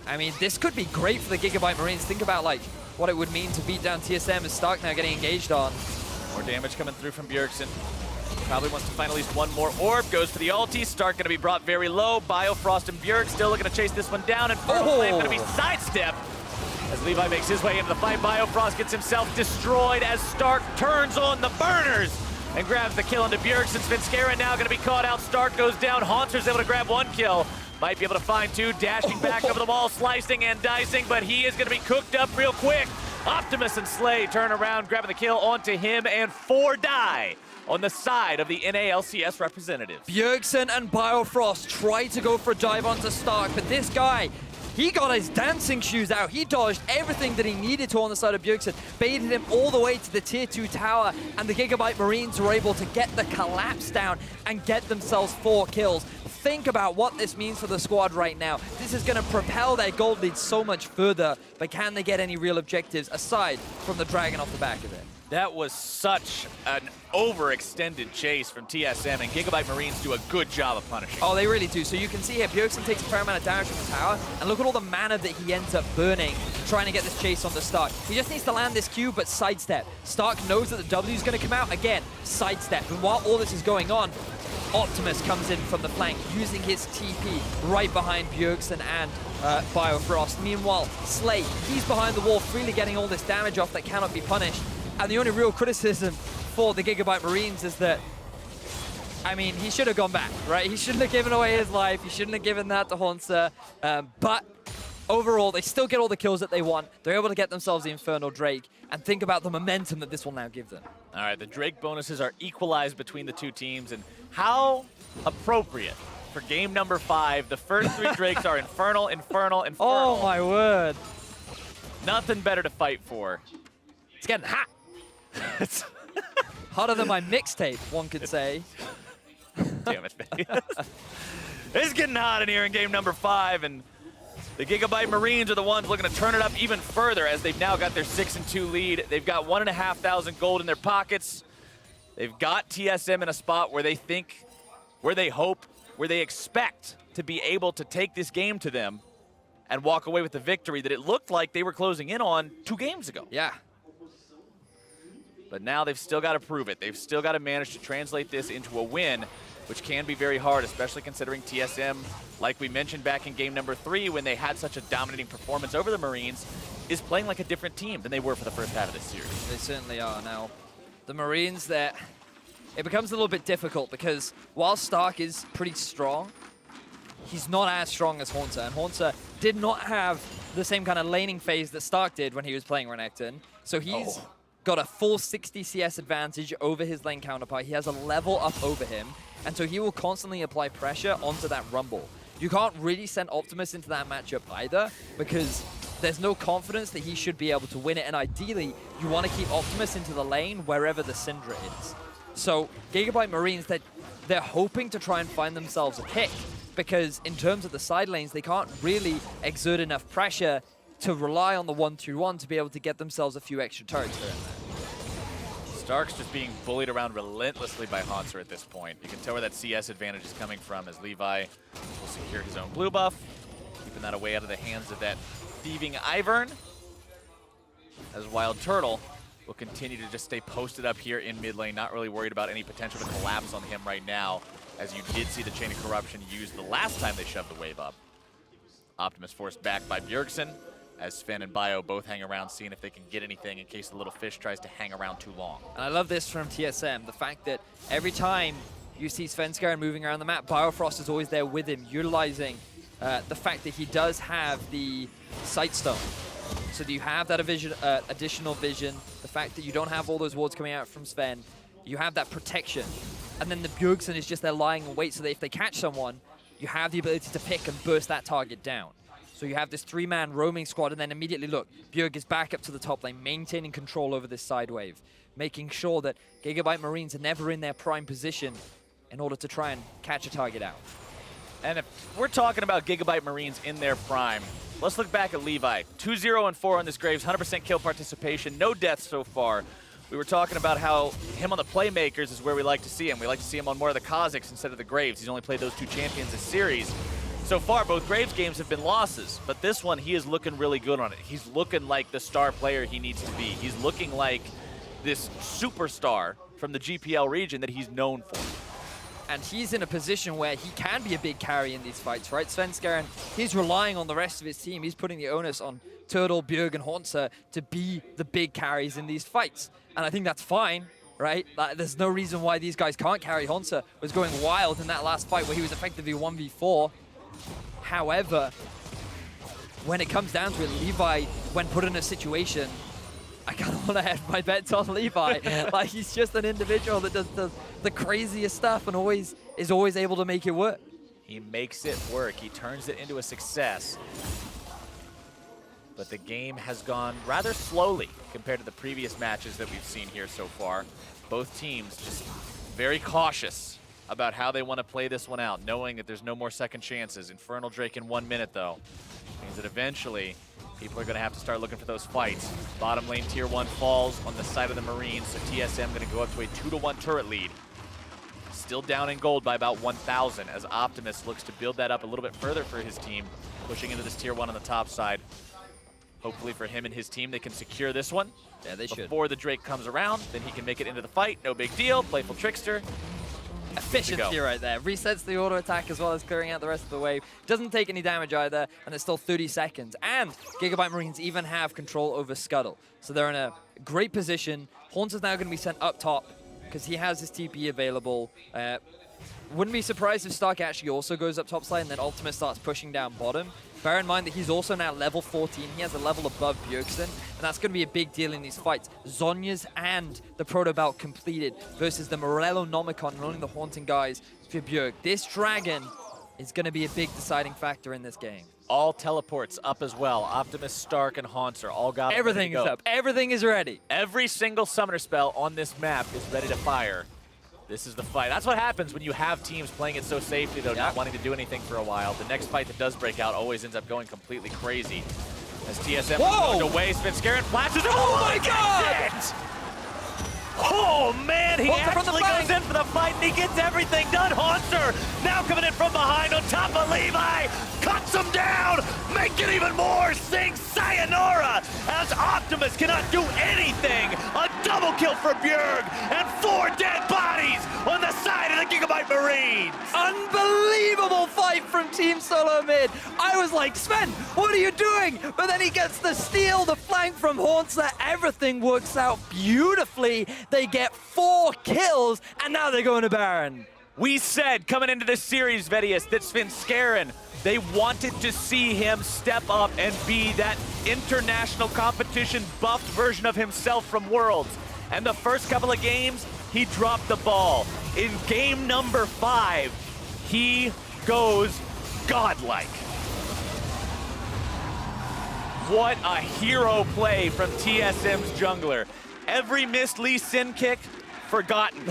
I mean, this could be great for the GIGABYTE Marines. Think about, like, what it would mean to beat down TSM as Stark now getting engaged on. More damage coming through from Bjergsen. Probably wants to find at least one more orb. Goes for the ulti. Stark going to be brought very low. Biofrost and Bjerg still looking to chase this one down. And Flame going to be sidestepped as Levi makes his way into the fight. Biofrost gets himself destroyed as Stark turns on the burners and grabs the kill into Bjergsen. Svenskeren now going to be caught out. Stark goes down. Haunter's able to grab one kill. Might be able to find two. Dashing back over the wall, slicing and dicing, but he is going to be cooked up real quick. Optimus and Slay turn around, grabbing the kill onto him, and 4 die on the side of the NALCS representative. Bjergsen and Biofrost try to go for a dive onto Stark, but this guy, he got his dancing shoes out. He dodged everything that he needed to on the side of Bjergsen, baited him all the way to the tier 2 tower, and the GIGABYTE Marines were able to get the collapse down and get themselves 4 kills. Think about what this means for the squad right now. This is going to propel their gold lead so much further, but can they get any real objectives aside from the dragon off the back of it? That was such an overextended chase from TSM, and GIGABYTE Marines do a good job of punishing. Oh, they really do. So you can see here, Bjergsen takes a fair amount of damage from the tower, and look at all the mana that he ends up burning trying to get this chase on the Stark. He just needs to land this Q, but sidestep. Stark knows that the W is going to come out. Again, sidestep. And while all this is going on, Optimus comes in from the flank, using his TP right behind Bjergsen and Biofrost. Meanwhile, Slay, he's behind the wall, freely getting all this damage off that cannot be punished. And the only real criticism for the GIGABYTE Marines is that, I mean, he should have gone back, right? He shouldn't have given away his life. He shouldn't have given that to Haunter. But overall, they still get all the kills that they want. They're able to get themselves the Infernal Drake. And think about the momentum that this will now give them. All right, the Drake bonuses are equalized between the two teams. And how appropriate for game number 5. The first 3 Drakes are Infernal, Infernal, Infernal. Oh, my word. Nothing better to fight for. It's getting hot. It's hotter than my mixtape, one could say. Damn it, baby. It's getting hot in here in game number 5, and the GIGABYTE Marines are the ones looking to turn it up even further as they've now got their 6-2 lead. They've got 1,500 gold in their pockets. They've got TSM in a spot where they think, where they hope, where they expect to be able to take this game to them and walk away with the victory that it looked like they were closing in on 2 games ago. Yeah. But now they've still got to prove it. They've still got to manage to translate this into a win, which can be very hard, especially considering TSM, like we mentioned back in game number 3 when they had such a dominating performance over the Marines, is playing like a different team than they were for the first half of this series. They certainly are. Now, the Marines, they're it becomes a little bit difficult because while Stark is pretty strong, he's not as strong as Haunter. And Haunter did not have the same kind of laning phase that Stark did when he was playing Renekton. So he's got a full 60 CS advantage over his lane counterpart. He has a level up over him. And so he will constantly apply pressure onto that Rumble. You can't really send Optimus into that matchup either because there's no confidence that he should be able to win it. And ideally, you want to keep Optimus into the lane wherever the Syndra is. So GIGABYTE Marines, they're hoping to try and find themselves a pick because in terms of the side lanes, they can't really exert enough pressure to rely on the 1-2-1 to be able to get themselves a few extra turrets here and there. Stark's just being bullied around relentlessly by Haunter at this point. You can tell where that CS advantage is coming from as Levi will secure his own blue buff, keeping that away out of the hands of that thieving Ivern. As Wild Turtle will continue to just stay posted up here in mid lane, not really worried about any potential to collapse on him right now, as you did see the Chain of Corruption used the last time they shoved the wave up. Optimus forced back by Bjergsen, as Sven and Bio both hang around seeing if they can get anything in case the little fish tries to hang around too long. And I love this from TSM, the fact that every time you see Svenskeren moving around the map, Biofrost is always there with him, utilizing the fact that he does have the Sightstone. So that you have that additional vision, the fact that you don't have all those wards coming out from Sven, you have that protection. And then the Bjergsen is just there lying in wait so that if they catch someone, you have the ability to pick and burst that target down. So you have this 3-man roaming squad, and then immediately, look, Bjerg is back up to the top lane, maintaining control over this side wave, making sure that GIGABYTE Marines are never in their prime position in order to try and catch a target out. And if we're talking about GIGABYTE Marines in their prime, let's look back at Levi. 2-0-4 on this Graves, 100% kill participation, no deaths so far. We were talking about how him on the Playmakers is where we like to see him. We like to see him on more of the Kha'Zix instead of the Graves. He's only played those 2 champions this series. So far, both Graves games have been losses, but this one, he is looking really good on it. He's looking like the star player he needs to be. He's looking like this superstar from the GPL region that he's known for. And he's in a position where he can be a big carry in these fights, right? Svenskeren, he's relying on the rest of his team. He's putting the onus on Turtle, Bjerg, and Haunter to be the big carries in these fights. And I think that's fine, right? There's no reason why these guys can't carry. Haunter was going wild in that last fight where he was effectively 1v4. However, when it comes down to it, Levi, when put in a situation, I kind of want to hedge my bets on Levi. Like, he's just an individual that does the craziest stuff and is always able to make it work. He makes it work. He turns it into a success. But the game has gone rather slowly compared to the previous matches that we've seen here so far. Both teams just very cautious about how they want to play this one out, knowing that there's no more second chances. Infernal Drake in 1 minute, though, means that eventually people are going to have to start looking for those fights. Bottom lane tier 1 falls on the side of the Marines, so TSM going to go up to a 2-1 turret lead. Still down in gold by about 1,000 as Optimus looks to build that up a little bit further for his team, pushing into this tier 1 on the top side. Hopefully for him and his team, they can secure this one. Yeah, they should. Before the Drake comes around, then he can make it into the fight. No big deal. Playful Trickster. Efficiency right there. Resets the auto attack as well as clearing out the rest of the wave. Doesn't take any damage either, and there's still 30 seconds. And GIGABYTE Marines even have control over Scuttle. So they're in a great position. Haunter's now going to be sent up top because he has his TP available. Wouldn't be surprised if Stark actually also goes up top side and then Ultimate starts pushing down bottom. Bear in mind that he's also now level 14. He has a level above Bjergsen, and that's going to be a big deal in these fights. Zhonya's and the Proto Belt completed versus the Morello Nomicon and only the Haunting guys for Bjerg. This dragon is going to be a big deciding factor in this game. All teleports up as well. Optimus, Stark, and Haunter all got everything is up. Everything is ready. Every single summoner spell on this map is ready to fire. This is the fight. That's what happens when you have teams playing it so safely, though, not wanting to do anything for a while. The next fight that does break out always ends up going completely crazy. As TSM goes away, Svenskeren flashes. Oh my god! Oh man, he actually goes in for the fight and he gets everything done. Haunter now coming in from behind on top of Levi. Cuts him down, make it even more. Sing sayonara as Optimus cannot do anything. A double kill for Bjerg and 4 dead bodies on the side of the GIGABYTE Marines. Unbelievable fight from from Team Solo mid. I was like, Sven, what are you doing? But then he gets the steal, the flank from Haunter. Everything works out beautifully. They get 4 kills, and now they're going to Baron. We said coming into this series, Vedius, that Svenskeren, they wanted to see him step up and be that international competition buffed version of himself from Worlds. And the first couple of games, he dropped the ball. In game number 5, he goes godlike. What a hero play from TSM's jungler. Every missed Lee Sin kick, forgotten.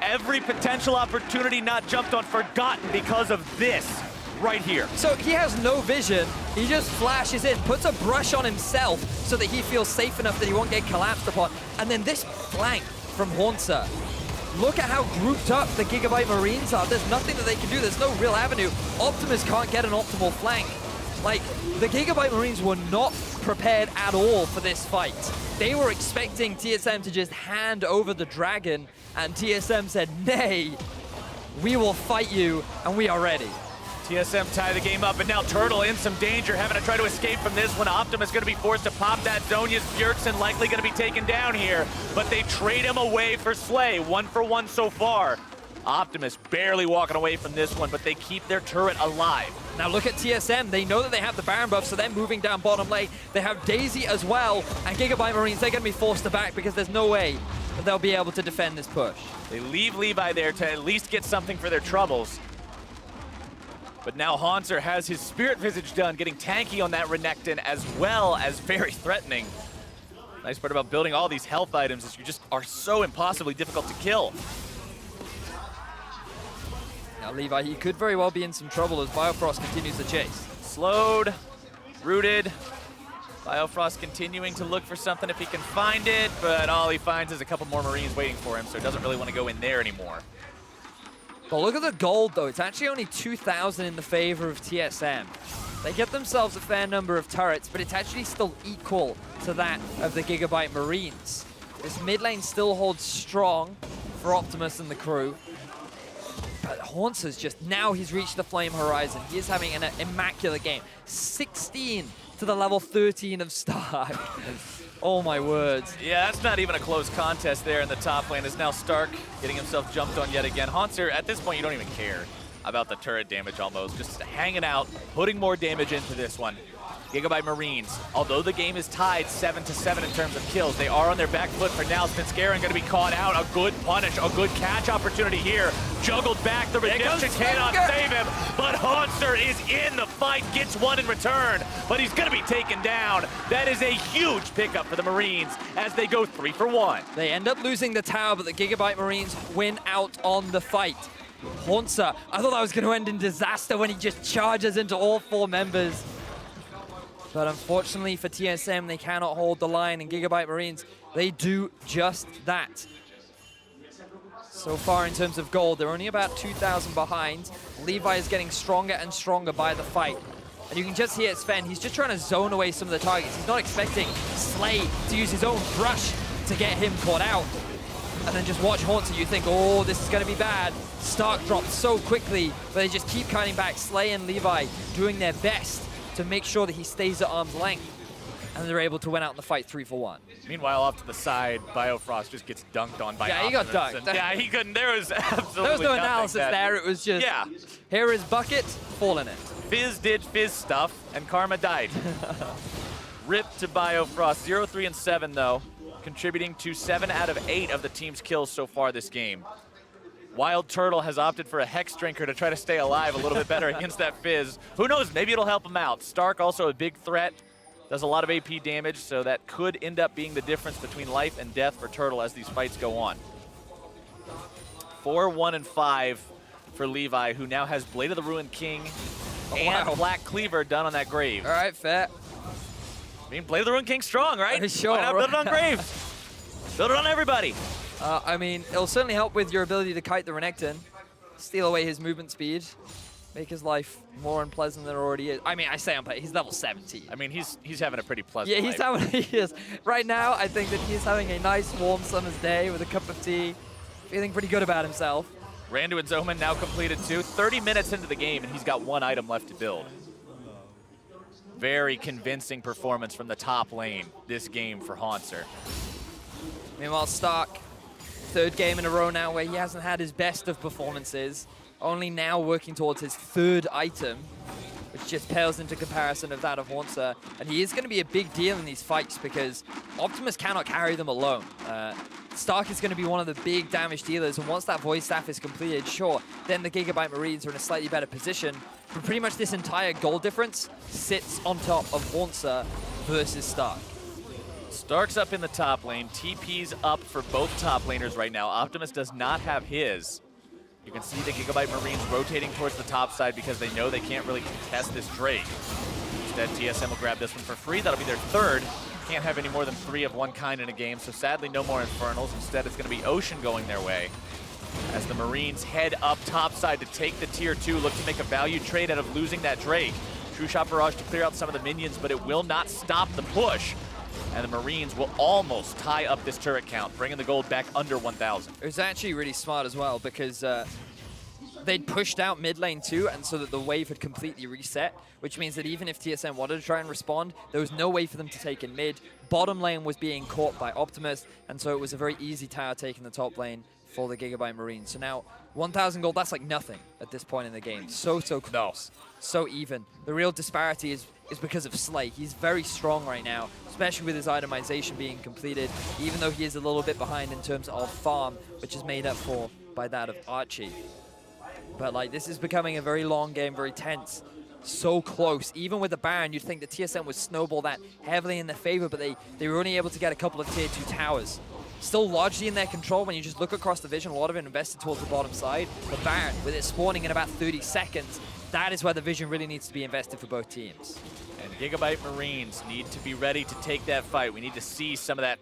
Every potential opportunity not jumped on, forgotten because of this right here. So he has no vision. He just flashes in, puts a brush on himself so that he feels safe enough that he won't get collapsed upon. And then this flank from Haunter. Look at how grouped up the GIGABYTE Marines are. There's nothing that they can do. There's no real avenue. Optimus can't get an optimal flank. Like, the GIGABYTE Marines were not prepared at all for this fight. They were expecting TSM to just hand over the dragon, and TSM said, nay, we will fight you, and we are ready. TSM tie the game up, and now Turtle in some danger, having to try to escape from this one. Optimus going to be forced to pop that Zhonya's Bjergsen, likely going to be taken down here, but they trade him away for Slay. 1 for 1 so far. Optimus barely walking away from this one, but they keep their turret alive. Now look at TSM. They know that they have the Baron buff, so they're moving down bottom lane. They have Daisy as well, and GIGABYTE Marines, they're going to be forced to back because there's no way that they'll be able to defend this push. They leave Levi there to at least get something for their troubles. But now Haunter has his Spirit Visage done, getting tanky on that Renekton as well as very threatening. Nice part about building all these health items is you just are so impossibly difficult to kill. Now Levi, he could very well be in some trouble as Biofrost continues the chase. Slowed, rooted. Biofrost continuing to look for something if he can find it, but all he finds is a couple more Marines waiting for him, so he doesn't really want to go in there anymore. But look at the gold, though. It's actually only 2,000 in the favor of TSM. They get themselves a fair number of turrets, but it's actually still equal to that of the GIGABYTE Marines. This mid lane still holds strong for Optimus and the crew. But Haunter's just, now he's reached the flame horizon. He is having an immaculate game. 16 to the level 13 of Stark. Oh my words. Yeah, that's not even a close contest there in the top lane. Is now Stark getting himself jumped on yet again. Haunter, at this point, you don't even care about the turret damage almost. Just hanging out, putting more damage into this one. GIGABYTE Marines, although the game is tied 7-7 in terms of kills, they are on their back foot for now. Svenskeren going to be caught out. A good punish, a good catch opportunity here. Juggled back, the redemption cannot save him, but Haunter is in the fight, gets one in return, but he's going to be taken down. That is a huge pickup for the Marines as they go 3 for 1. They end up losing the tower, but the GIGABYTE Marines win out on the fight. Haunter, I thought that was going to end in disaster when he just charges into all 4 members. But unfortunately for TSM, they cannot hold the line, and GIGABYTE Marines, they do just that. So far in terms of gold, they're only about 2,000 behind. Levi is getting stronger and stronger by the fight. And you can just hear Sven, he's just trying to zone away some of the targets. He's not expecting Slay to use his own brush to get him caught out. And then just watch Haunter, you think, oh, this is going to be bad. Stark drops so quickly, but they just keep cutting back. Slay and Levi doing their best to make sure that he stays at arm's length. And they're able to win out in the fight 3 for 1. Meanwhile, off to the side, Biofrost just gets dunked on by Optimus. He got dunked. Yeah, he couldn't. There was absolutely there was no nothing analysis there. It was just, here is bucket, fall in it. Fizz did Fizz stuff, and Karma died. Rip to Biofrost. 0-3 and 7, though, contributing to 7 out of 8 of the team's kills so far this game. Wild Turtle has opted for a Hex Drinker to try to stay alive a little bit better against that Fizz. Who knows? Maybe it'll help him out. Stark also a big threat. Does a lot of AP damage, so that could end up being the difference between life and death for Turtle as these fights go on. 4-1 and 5 for Levi, who now has Blade of the Ruined King and Black Cleaver done on that Grave. All right, fair. I mean, Blade of the Ruined King's strong, right? Sure. Why not build it on Grave? Build it on everybody. I mean, it'll certainly help with your ability to kite the Renekton, steal away his movement speed, make his life more unpleasant than it already is. I mean, I say unpleasant, he's level 70. I mean, he's having a pretty pleasant life. Yeah, he is. Right now, I think that he's having a nice warm summer's day with a cup of tea, feeling pretty good about himself. Randu and Zoman now completed 2. 30 minutes into the game, and he's got 1 item left to build. Very convincing performance from the top lane this game for Haunter. Meanwhile, Stark, 3rd game in a row now where he hasn't had his best of performances. Only now working towards his 3rd item, which just pales into comparison of that of Haunter. And he is going to be a big deal in these fights because Optimus cannot carry them alone. Stark is going to be one of the big damage dealers, and once that Void Staff is completed, sure, then the GIGABYTE Marines are in a slightly better position. But pretty much this entire goal difference sits on top of Haunter versus Stark. Stark's up in the top lane. TP's up for both top laners right now. Optimus does not have his. You can see the GIGABYTE Marines rotating towards the top side because they know they can't really contest this Drake. Instead, TSM will grab this one for free. That'll be their 3rd. Can't have any more than 3 of one kind in a game, so sadly no more Infernals. Instead, it's going to be Ocean going their way. As the Marines head up topside to take the tier 2, look to make a value trade out of losing that Drake. True Shot Barrage to clear out some of the minions, but it will not stop the push. And the Marines will almost tie up this turret count, bringing the gold back under 1,000. It was actually really smart as well because they'd pushed out mid lane too, and so that the wave had completely reset, which means that even if TSM wanted to try and respond, there was no way for them to take in mid. Bottom lane was being caught by Optimus, and so it was a very easy tower taking the top lane for the GIGABYTE Marines. So now 1,000 gold, that's like nothing at this point in the game. So close, so even. The real disparity is because of Slay. He's very strong right now, especially with his itemization being completed, even though he is a little bit behind in terms of farm, which is made up for by that of Archie. But like, this is becoming a very long game, very tense. So close. Even with the Baron, you'd think the TSM would snowball that heavily in their favor, but they were only able to get a couple of tier 2 towers. Still largely in their control when you just look across the vision, a lot of it invested towards the bottom side. But Baron, with it spawning in about 30 seconds, that is where the vision really needs to be invested for both teams. And GIGABYTE Marines need to be ready to take that fight. We need to see some of that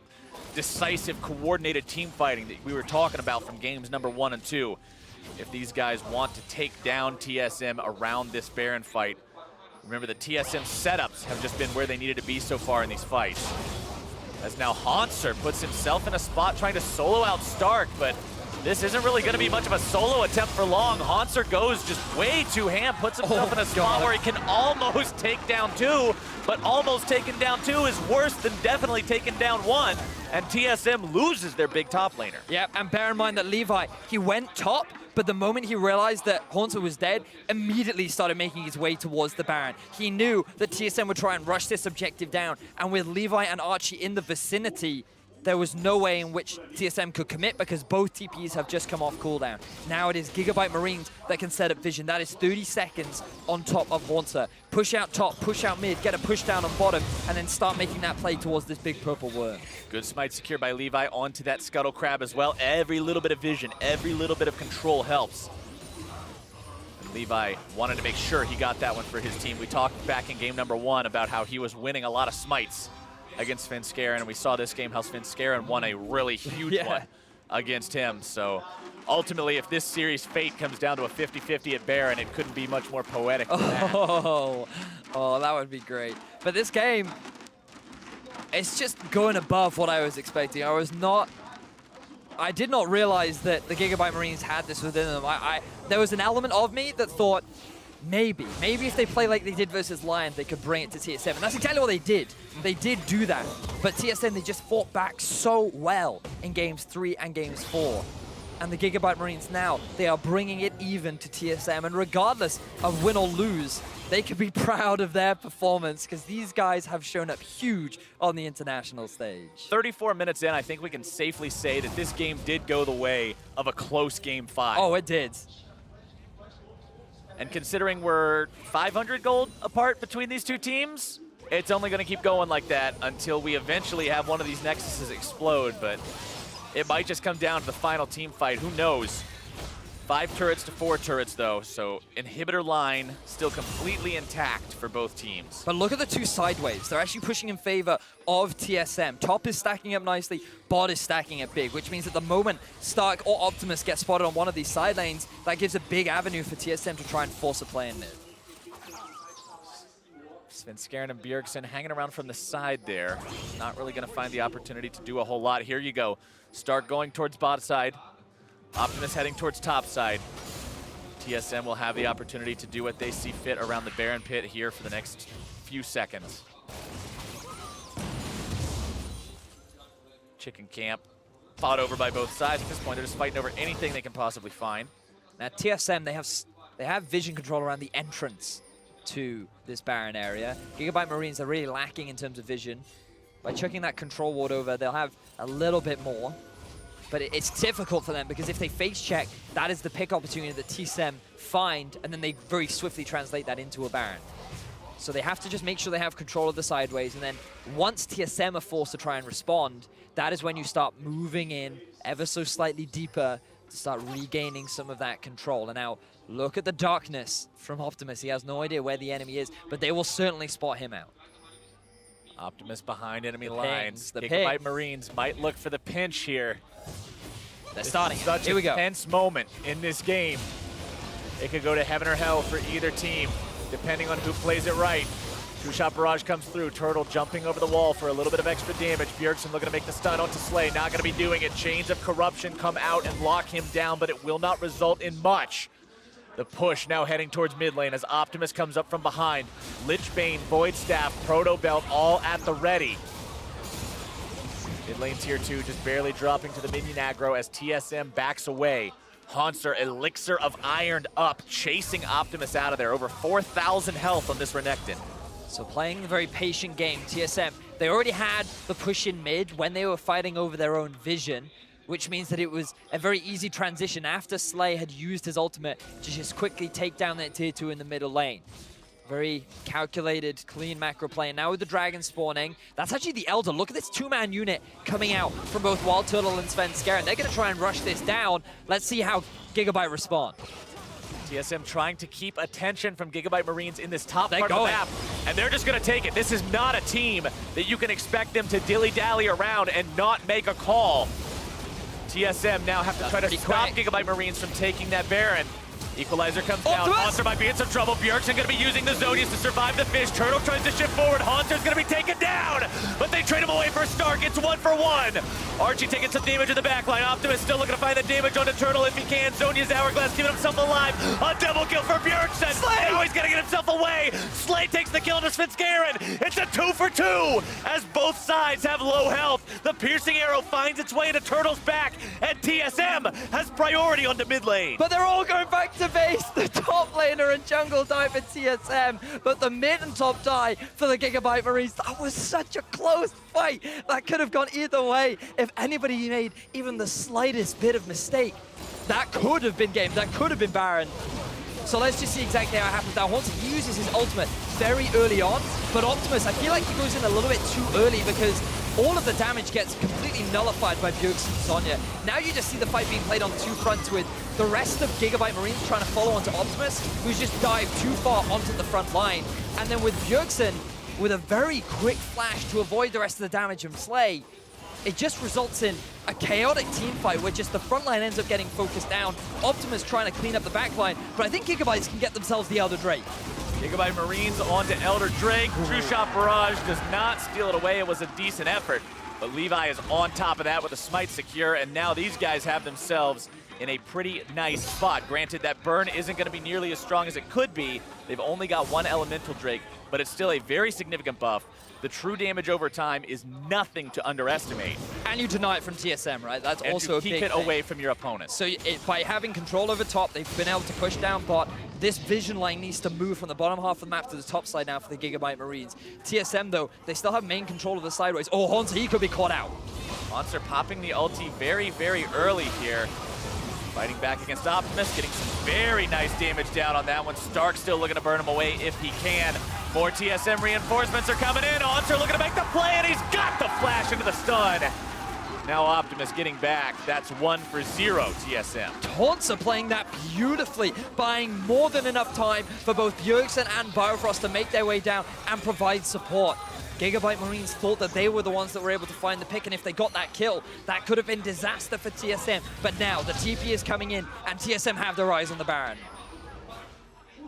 decisive, coordinated team fighting that we were talking about from games number 1 and 2. If these guys want to take down TSM around this Baron fight. Remember, the TSM setups have just been where they needed to be so far in these fights. As now Haunter puts himself in a spot trying to solo out Stark, but this isn't really going to be much of a solo attempt for long. Haunter goes just way too ham, puts himself in a spot where he can almost take down 2, but almost taking down 2 is worse than definitely taking down 1, and TSM loses their big top laner. Yeah, and bear in mind that Levi, he went top, but the moment he realized that Haunter was dead, immediately started making his way towards the Baron. He knew that TSM would try and rush this objective down, and with Levi and Archie in the vicinity, there was no way in which TSM could commit because both TPs have just come off cooldown. Now it is GIGABYTE Marines that can set up vision. That is 30 seconds on top of Haunter. Push out top, push out mid, get a push down on bottom, and then start making that play towards this big purple worm. Good smite secured by Levi onto that Scuttle Crab as well. Every little bit of vision, every little bit of control helps. And Levi wanted to make sure he got that one for his team. We talked back in game number 1 about how he was winning a lot of smites against Finskaren, and we saw this game how Finskaren won a really huge one against him. So ultimately, if this series fate comes down to a 50-50 at Baron, it couldn't be much more poetic than that. Oh, that would be great. But this game, it's just going above what I was expecting. I did not realize that the GIGABYTE Marines had this within them. There was an element of me that thought, maybe if they play like they did versus Lion, they could bring it to TSM. And that's exactly what they did. They did do that. But TSM, they just fought back so well in games 3 and games 4. And the GIGABYTE Marines now, they are bringing it even to TSM. And regardless of win or lose, they can be proud of their performance because these guys have shown up huge on the international stage. 34 minutes in, I think we can safely say that this game did go the way of a close game 5. Oh, it did. And considering we're 500 gold apart between these two teams, it's only going to keep going like that until we eventually have one of these Nexuses explode, but it might just come down to the final team fight. Who knows? 5 turrets to 4 turrets, though, so inhibitor line still completely intact for both teams. But look at the 2 side waves. They're actually pushing in favor of TSM. Top is stacking up nicely, bot is stacking up big, which means at the moment Stark or Optimus get spotted on one of these side lanes, that gives a big avenue for TSM to try and force a play in mid. Svenskaren and Bjergsen hanging around from the side there. Not really going to find the opportunity to do a whole lot. Here you go. Stark going towards bot side. Optimus heading towards topside. TSM will have the opportunity to do what they see fit around the Baron pit here for the next few seconds. Chicken camp fought over by both sides. At this point, they're just fighting over anything they can possibly find. Now TSM, they have vision control around the entrance to this Baron area. GIGABYTE Marines are really lacking in terms of vision. By chucking that control ward over, they'll have a little bit more. But it's difficult for them because if they face check, that is the pick opportunity that TSM find, and then they very swiftly translate that into a Baron. So they have to just make sure they have control of the sideways, and then once TSM are forced to try and respond, that is when you start moving in ever so slightly deeper to start regaining some of that control. And now, look at the darkness from Optimus. He has no idea where the enemy is, but they will certainly spot him out. Optimus behind enemy lines. The GIGABYTE Marines might look for the pinch here. They're starting it. Such Here we go. a tense moment in this game. It could go to heaven or hell for either team, depending on who plays it right. Two-shot barrage comes through. Turtle jumping over the wall for a little bit of extra damage. Bjergsen looking to make the stun onto Slay. Not going to be doing it. Chains of Corruption come out and lock him down, but it will not result in much. The push now heading towards mid lane as Optimus comes up from behind. Lichbane, Void Staff, Proto Belt all at the ready. Mid lane tier 2 just barely dropping to the minion aggro as TSM backs away. Haunter, Elixir of Iron up, chasing Optimus out of there. Over 4,000 health on this Renekton. So playing a very patient game, TSM, they already had the push in mid when they were fighting over their own vision, which means that it was a very easy transition after Slay had used his ultimate to just quickly take down that tier 2 in the middle lane. Very calculated, clean macro play. And now with the dragon spawning, that's actually the Elder. Look at this two-man unit coming out from both Wild Turtle and Svenskeren. And they're going to try and rush this down. Let's see how GIGABYTE respond. TSM trying to keep attention from GIGABYTE Marines in this top part of the map, and they're just going to take it. This is not a team that you can expect them to dilly-dally around and not make a call. TSM now have to try to stop GIGABYTE Marines from taking that Baron. Equalizer comes down. Haunter might be in some trouble. Bjergsen going to be using the Zodius to survive the fish. Turtle tries to shift forward. Haunter's going to be taken down, but they trade him away for a Stark. It's 1-for-1. Archie taking some damage in the backline. Optimus still looking to find the damage onto Turtle if he can. Zonia's Hourglass giving himself alive. A double kill for Bjergsen. Slay! Now he's going to get himself away. Slay takes the kill into Svenskeren. It's a 2-for-2 as both sides have low health. The piercing arrow finds its way into Turtle's back, and TSM has priority on the mid lane. But they're all going back to base. The top laner and jungle die for TSM, but the mid and top die for the GIGABYTE Marines. That was such a close fight. That could have gone either way. If anybody made even the slightest bit of mistake, that could have been game. That could have been Baron. So let's just see exactly how it happens now. Once he uses his ultimate very early on, but Optimus, I feel like he goes in a little bit too early because all of the damage gets completely nullified by Bjergsen and Sonya. Now you just see the fight being played on two fronts with the rest of GIGABYTE Marines trying to follow onto Optimus, who's just dived too far onto the front line. And then with Bjergsen, with a very quick flash to avoid the rest of the damage from Slay, it just results in a chaotic team fight where just the front line ends up getting focused down. Optimus trying to clean up the back line, but I think GIGABYTE can get themselves the Elder Drake. GIGABYTE Marines onto Elder Drake. True Shot Barrage does not steal it away. It was a decent effort, but Levi is on top of that with a smite secure, and now these guys have themselves in a pretty nice spot. Granted, that burn isn't going to be nearly as strong as it could be. They've only got one Elemental Drake, but it's still a very significant buff. The true damage over time is nothing to underestimate. And you deny it from TSM, right? That's also a big thing. Keep it away from your opponent. So by having control over top, they've been able to push down bot. This vision line needs to move from the bottom half of the map to the top side now for the GIGABYTE Marines. TSM, though, they still have main control of the sideways. Oh, Haunter, he could be caught out. Haunter popping the ulti very, very early here. Fighting back against Optimus, getting some very nice damage down on that one. Stark still looking to burn him away if he can. More TSM reinforcements are coming in. Haunter looking to make the play, and he's got the flash into the stun. Now Optimus getting back. That's 1-0 TSM. Haunter playing that beautifully, buying more than enough time for both Bjergsen and Biofrost to make their way down and provide support. GIGABYTE Marines thought that they were the ones that were able to find the pick, and if they got that kill, that could have been disaster for TSM. But now the TP is coming in, and TSM have their eyes on the Baron.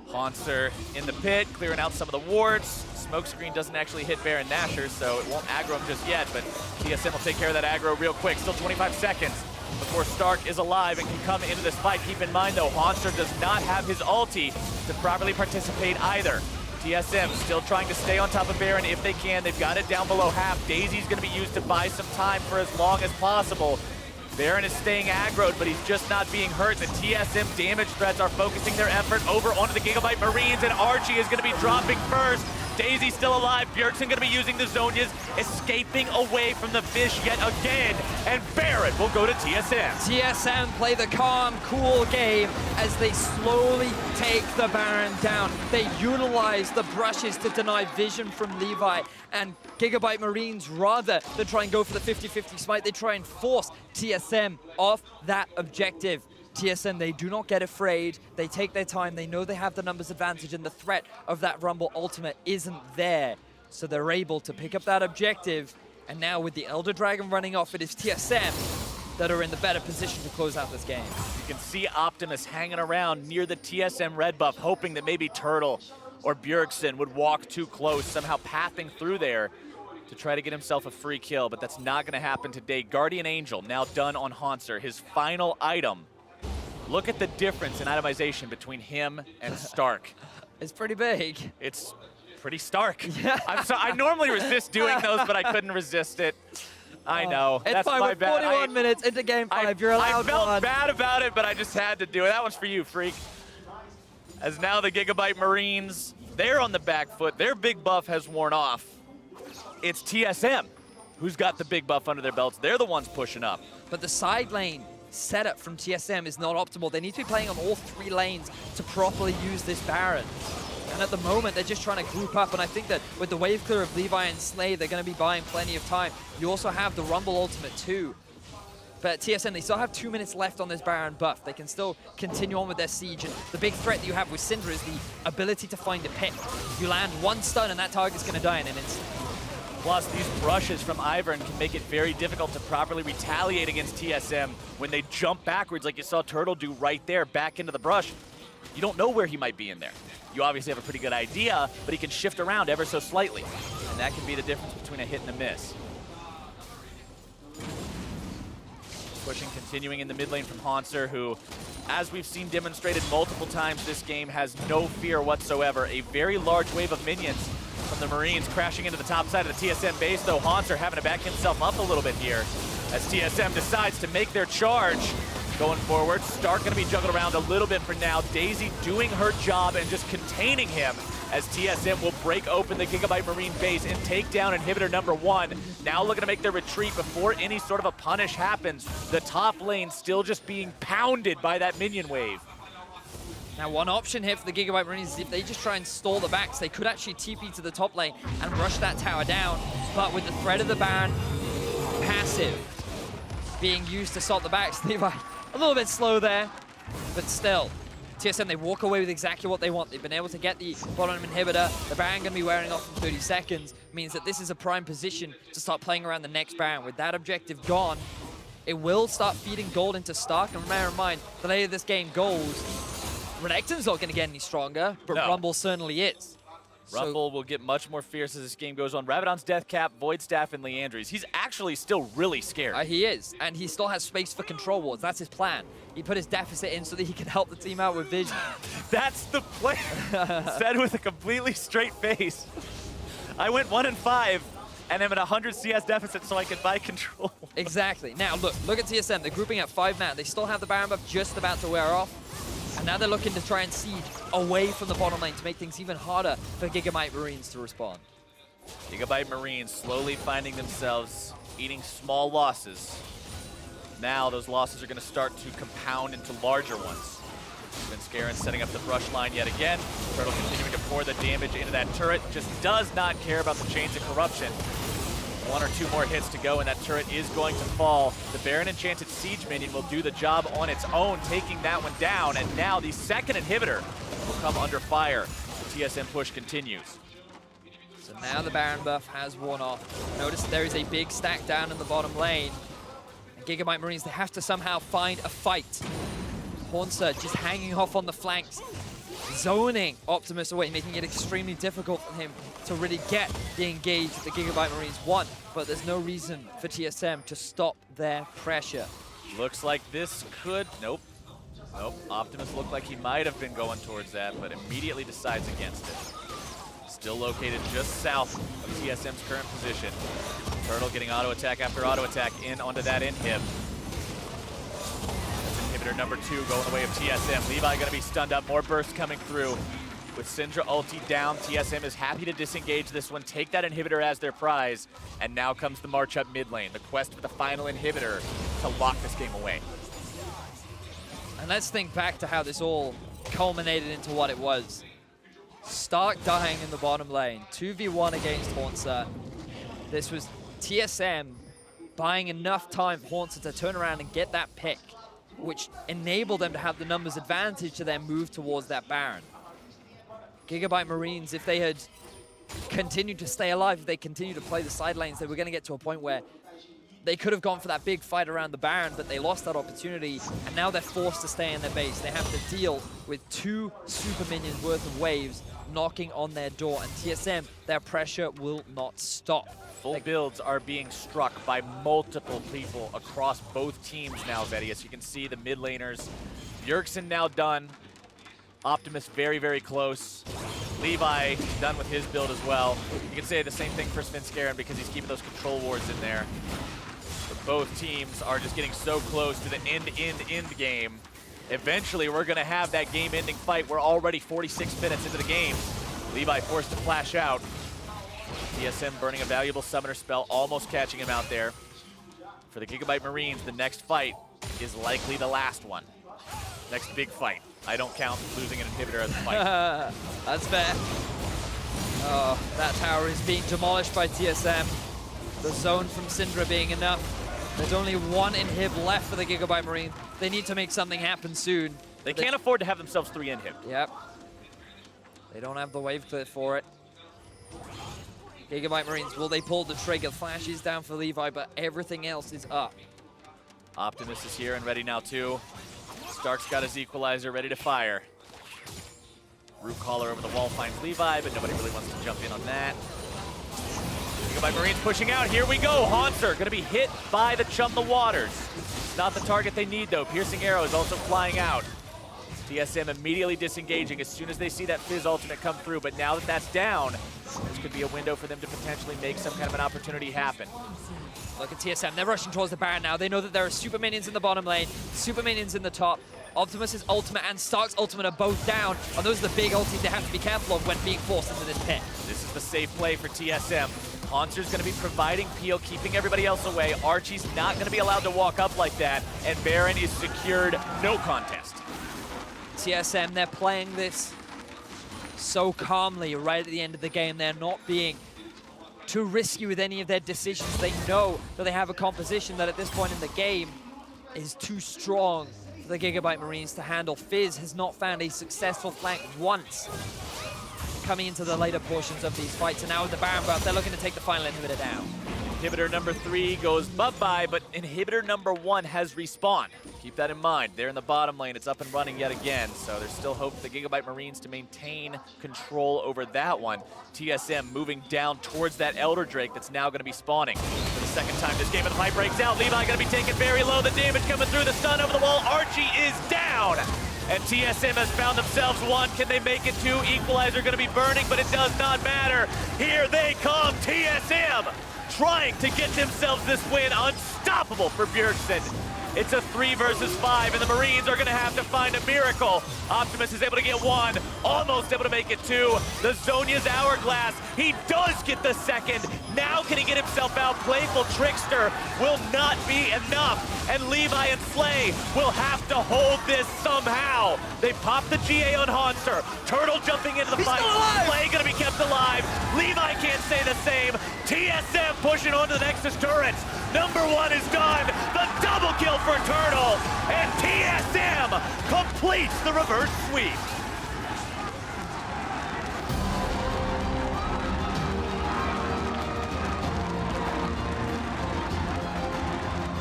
Haunter in the pit, clearing out some of the wards. Smokescreen doesn't actually hit Baron Nashor, so it won't aggro him just yet, but TSM will take care of that aggro real quick. Still 25 seconds. before Stark is alive and can come into this fight. Keep in mind, though, Haunter does not have his ulti to properly participate either. TSM still trying to stay on top of Baron if they can. They've got it down below half. Daisy's going to be used to buy some time for as long as possible. Baron is staying aggroed, but he's just not being hurt. The TSM damage threats are focusing their effort over onto the GIGABYTE Marines, and Archie is going to be dropping first. Daisy's still alive. Bjergsen going to be using the Zhonya's, escaping away from the fish yet again, and Baron will go to TSM. TSM play the calm, cool game as they slowly take the Baron down. They utilize the brushes to deny vision from Levi, and GIGABYTE Marines, rather than try and go for the 50-50 smite, they try and force TSM off that objective. TSM, they do not get afraid. They take their time. They know they have the numbers advantage, and the threat of that Rumble ultimate isn't there. So they're able to pick up that objective. And now with the Elder Dragon running off, it is TSM that are in the better position to close out this game. You can see Optimus hanging around near the TSM red buff, hoping that maybe Turtle or Bjergsen would walk too close, somehow pathing through there to try to get himself a free kill, but that's not gonna happen today. Guardian Angel now done on Haunter, his final item. Look at the difference in itemization between him and Stark. It's pretty big. It's pretty stark. Yeah. I normally resist doing those, but I couldn't resist it. I know. It's That's fine. my We're bad. 41 minutes into game 5. You're allowed I felt one. bad about it, but I just had to do it. That one's for you, freak. As now the GIGABYTE Marines, they're on the back foot. Their big buff has worn off. It's TSM who's got the big buff under their belts. They're the ones pushing up. But the side lane setup from TSM is not optimal. They need to be playing on all 3 lanes to properly use this Baron. And at the moment, they're just trying to group up. And I think that with the wave clear of Levi and Slay, they're going to be buying plenty of time. You also have the Rumble ultimate too. But TSM, they still have 2 minutes left on this Baron buff. They can still continue on with their siege. And the big threat that you have with Syndra is the ability to find a pick. You land one stun and that target's going to die in an instant. Plus, these brushes from Ivern can make it very difficult to properly retaliate against TSM when they jump backwards like you saw Turtle do right there, back into the brush. You don't know where he might be in there. You obviously have a pretty good idea, but he can shift around ever so slightly. And that can be the difference between a hit and a miss. Pushing, continuing in the mid lane from Haunter, who, as we've seen demonstrated multiple times this game, has no fear whatsoever. A very large wave of minions from the Marines crashing into the top side of the TSM base, though Haunter having to back himself up a little bit here as TSM decides to make their charge. Going forward, Stark gonna be juggled around a little bit for now. Daisy doing her job and just containing him as TSM will break open the GIGABYTE Marine base and take down inhibitor number 1. Now looking to make their retreat before any sort of a punish happens. The top lane still just being pounded by that minion wave. Now, one option here for the GIGABYTE Marines is if they just try and stall the backs, they could actually TP to the top lane and rush that tower down. But with the threat of the Baron passive being used to salt the backs, Levi a little bit slow there, but still. TSM, they walk away with exactly what they want. They've been able to get the bottom inhibitor. The Baron going to be wearing off in 30 seconds. Means that this is a prime position to start playing around the next Baron. With that objective gone, it will start feeding gold into Stark. And bear in mind, the later this game goes, Renekton's not going to get any stronger, but No. Rumble certainly is. Rumble will get much more fierce as this game goes on. Rabadon's Death Cap, Void Staff, and Leandry's. He's actually still really scared. He is, and he still has space for control wards. That's his plan. He put his deficit in so that he can help the team out with vision. That's the plan. Said with a completely straight face. I went 1-5, and I'm at 100 CS deficit so I can buy control. Exactly. Now, look at TSM. They're grouping at 5 man. They still have the Baron buff just about to wear off. And now they're looking to try and siege away from the bottom lane to make things even harder for GIGABYTE Marines to respond. GIGABYTE Marines slowly finding themselves eating small losses. Now those losses are going to start to compound into larger ones. Scarin setting up the brush line yet again. Turtle continuing to pour the damage into that turret. Just does not care about the chains of corruption. 1 or 2 more hits to go and that turret is going to fall. The Baron Enchanted Siege Minion will do the job on its own, taking that one down. And now the second inhibitor will come under fire. The TSM push continues. So now the Baron buff has worn off. Notice there is a big stack down in the bottom lane. And GIGABYTE Marines, they have to somehow find a fight. Haunter just hanging off on the flanks, zoning Optimus away, making it extremely difficult for him to really get the engage that the GIGABYTE Marines want. But there's no reason for TSM to stop their pressure. Looks like this could, nope. Nope, Optimus looked like he might have been going towards that, but immediately decides against it. Still located just south of TSM's current position. Turtle getting auto attack after auto attack in onto that inhib. That's inhibitor number 2 going the way of TSM. Levi gonna be stunned up, more bursts coming through. With Syndra ulti down, TSM is happy to disengage this one, take that inhibitor as their prize, and now comes the march up mid lane, the quest for the final inhibitor to lock this game away. And let's think back to how this all culminated into what it was. Stark dying in the bottom lane, 2v1 against Hauntzer. This was TSM buying enough time for Hauntzer to turn around and get that pick, which enabled them to have the numbers advantage to then move towards that Baron. GIGABYTE Marines, if they had continued to stay alive, if they continued to play the side lanes, they were going to get to a point where they could have gone for that big fight around the Baron, but they lost that opportunity, and now they're forced to stay in their base. They have to deal with 2 super minions worth of waves knocking on their door, and TSM, their pressure will not stop. Full builds are being struck by multiple people across both teams now, Vetty. As you can see, the mid laners, Bjergsen now done. Optimus very, very close. Levi done with his build as well. You can say the same thing for Svenskeren because he's keeping those control wards in there. But both teams are just getting so close to the end game. Eventually, we're going to have that game-ending fight. We're already 46 minutes into the game. Levi forced to flash out. TSM burning a valuable summoner spell, almost catching him out there. For the GIGABYTE Marines, the next fight is likely the last one. Next big fight. I don't count losing an inhibitor as a fight. That's fair. Oh, that tower is being demolished by TSM. The zone from Syndra being enough. There's only 1 inhib left for the GIGABYTE Marine. They need to make something happen soon. They can't afford to have themselves 3 inhib. Yep. They don't have the wave clear for it. GIGABYTE Marines, will they pull the trigger? Flash is down for Levi, but everything else is up. Optimus is here and ready now too. Stark's got his equalizer ready to fire. Root Caller over the wall finds Levi, but nobody really wants to jump in on that. GIGABYTE Marines pushing out. Here we go. Hauntzer going to be hit by the Chum the Waters. Not the target they need though. Piercing Arrow is also flying out. TSM immediately disengaging as soon as they see that Fizz ultimate come through, but now that that's down, this could be a window for them to potentially make some kind of an opportunity happen. Look at TSM, they're rushing towards the Baron now. They know that there are super minions in the bottom lane, super minions in the top. Optimus's ultimate and Stark's ultimate are both down, and those are the big ultis they have to be careful of when being forced into this pit. This is the safe play for TSM. Hauntzer's going to be providing peel, keeping everybody else away. Archie's not going to be allowed to walk up like that, and Baron is secured, no contest. TSM, they're playing this so calmly right at the end of the game. They're not being too risky with any of their decisions. They know that they have a composition that at this point in the game is too strong for the GIGABYTE Marines to handle. Fizz has not found a successful flank once coming into the later portions of these fights, and now with the Baron buff, they're looking to take the final inhibitor down. Inhibitor number 3 goes bye-bye, but inhibitor number 1 has respawned. Keep that in mind. They're in the bottom lane. It's up and running yet again, so there's still hope for the GIGABYTE Marines to maintain control over that one. TSM moving down towards that Elder Drake that's now going to be spawning. For the second time this game, and the fight breaks out. Levi going to be taken very low. The damage coming through. The stun over the wall. Archie is down. And TSM has found themselves 1. Can they make it 2? Equalizer going to be burning, but it does not matter. Here they come, TSM, trying to get themselves this win. Unstoppable for Bjergsen. It's a 3 versus 5, and the Marines are going to have to find a miracle. Optimus is able to get 1, almost able to make it 2. The Zhonya's Hourglass, he does get the second. Now can he get himself out? Playful Trickster will not be enough, and Levi and Slay will have to hold this somehow. They pop the GA on Haunter. Turtle jumping into the fight. Slay going to be kept alive. Levi can't say the same. TSM pushing onto the Nexus turrets. Number 1 is done. The double kill for Turtle, and TSM completes the reverse sweep.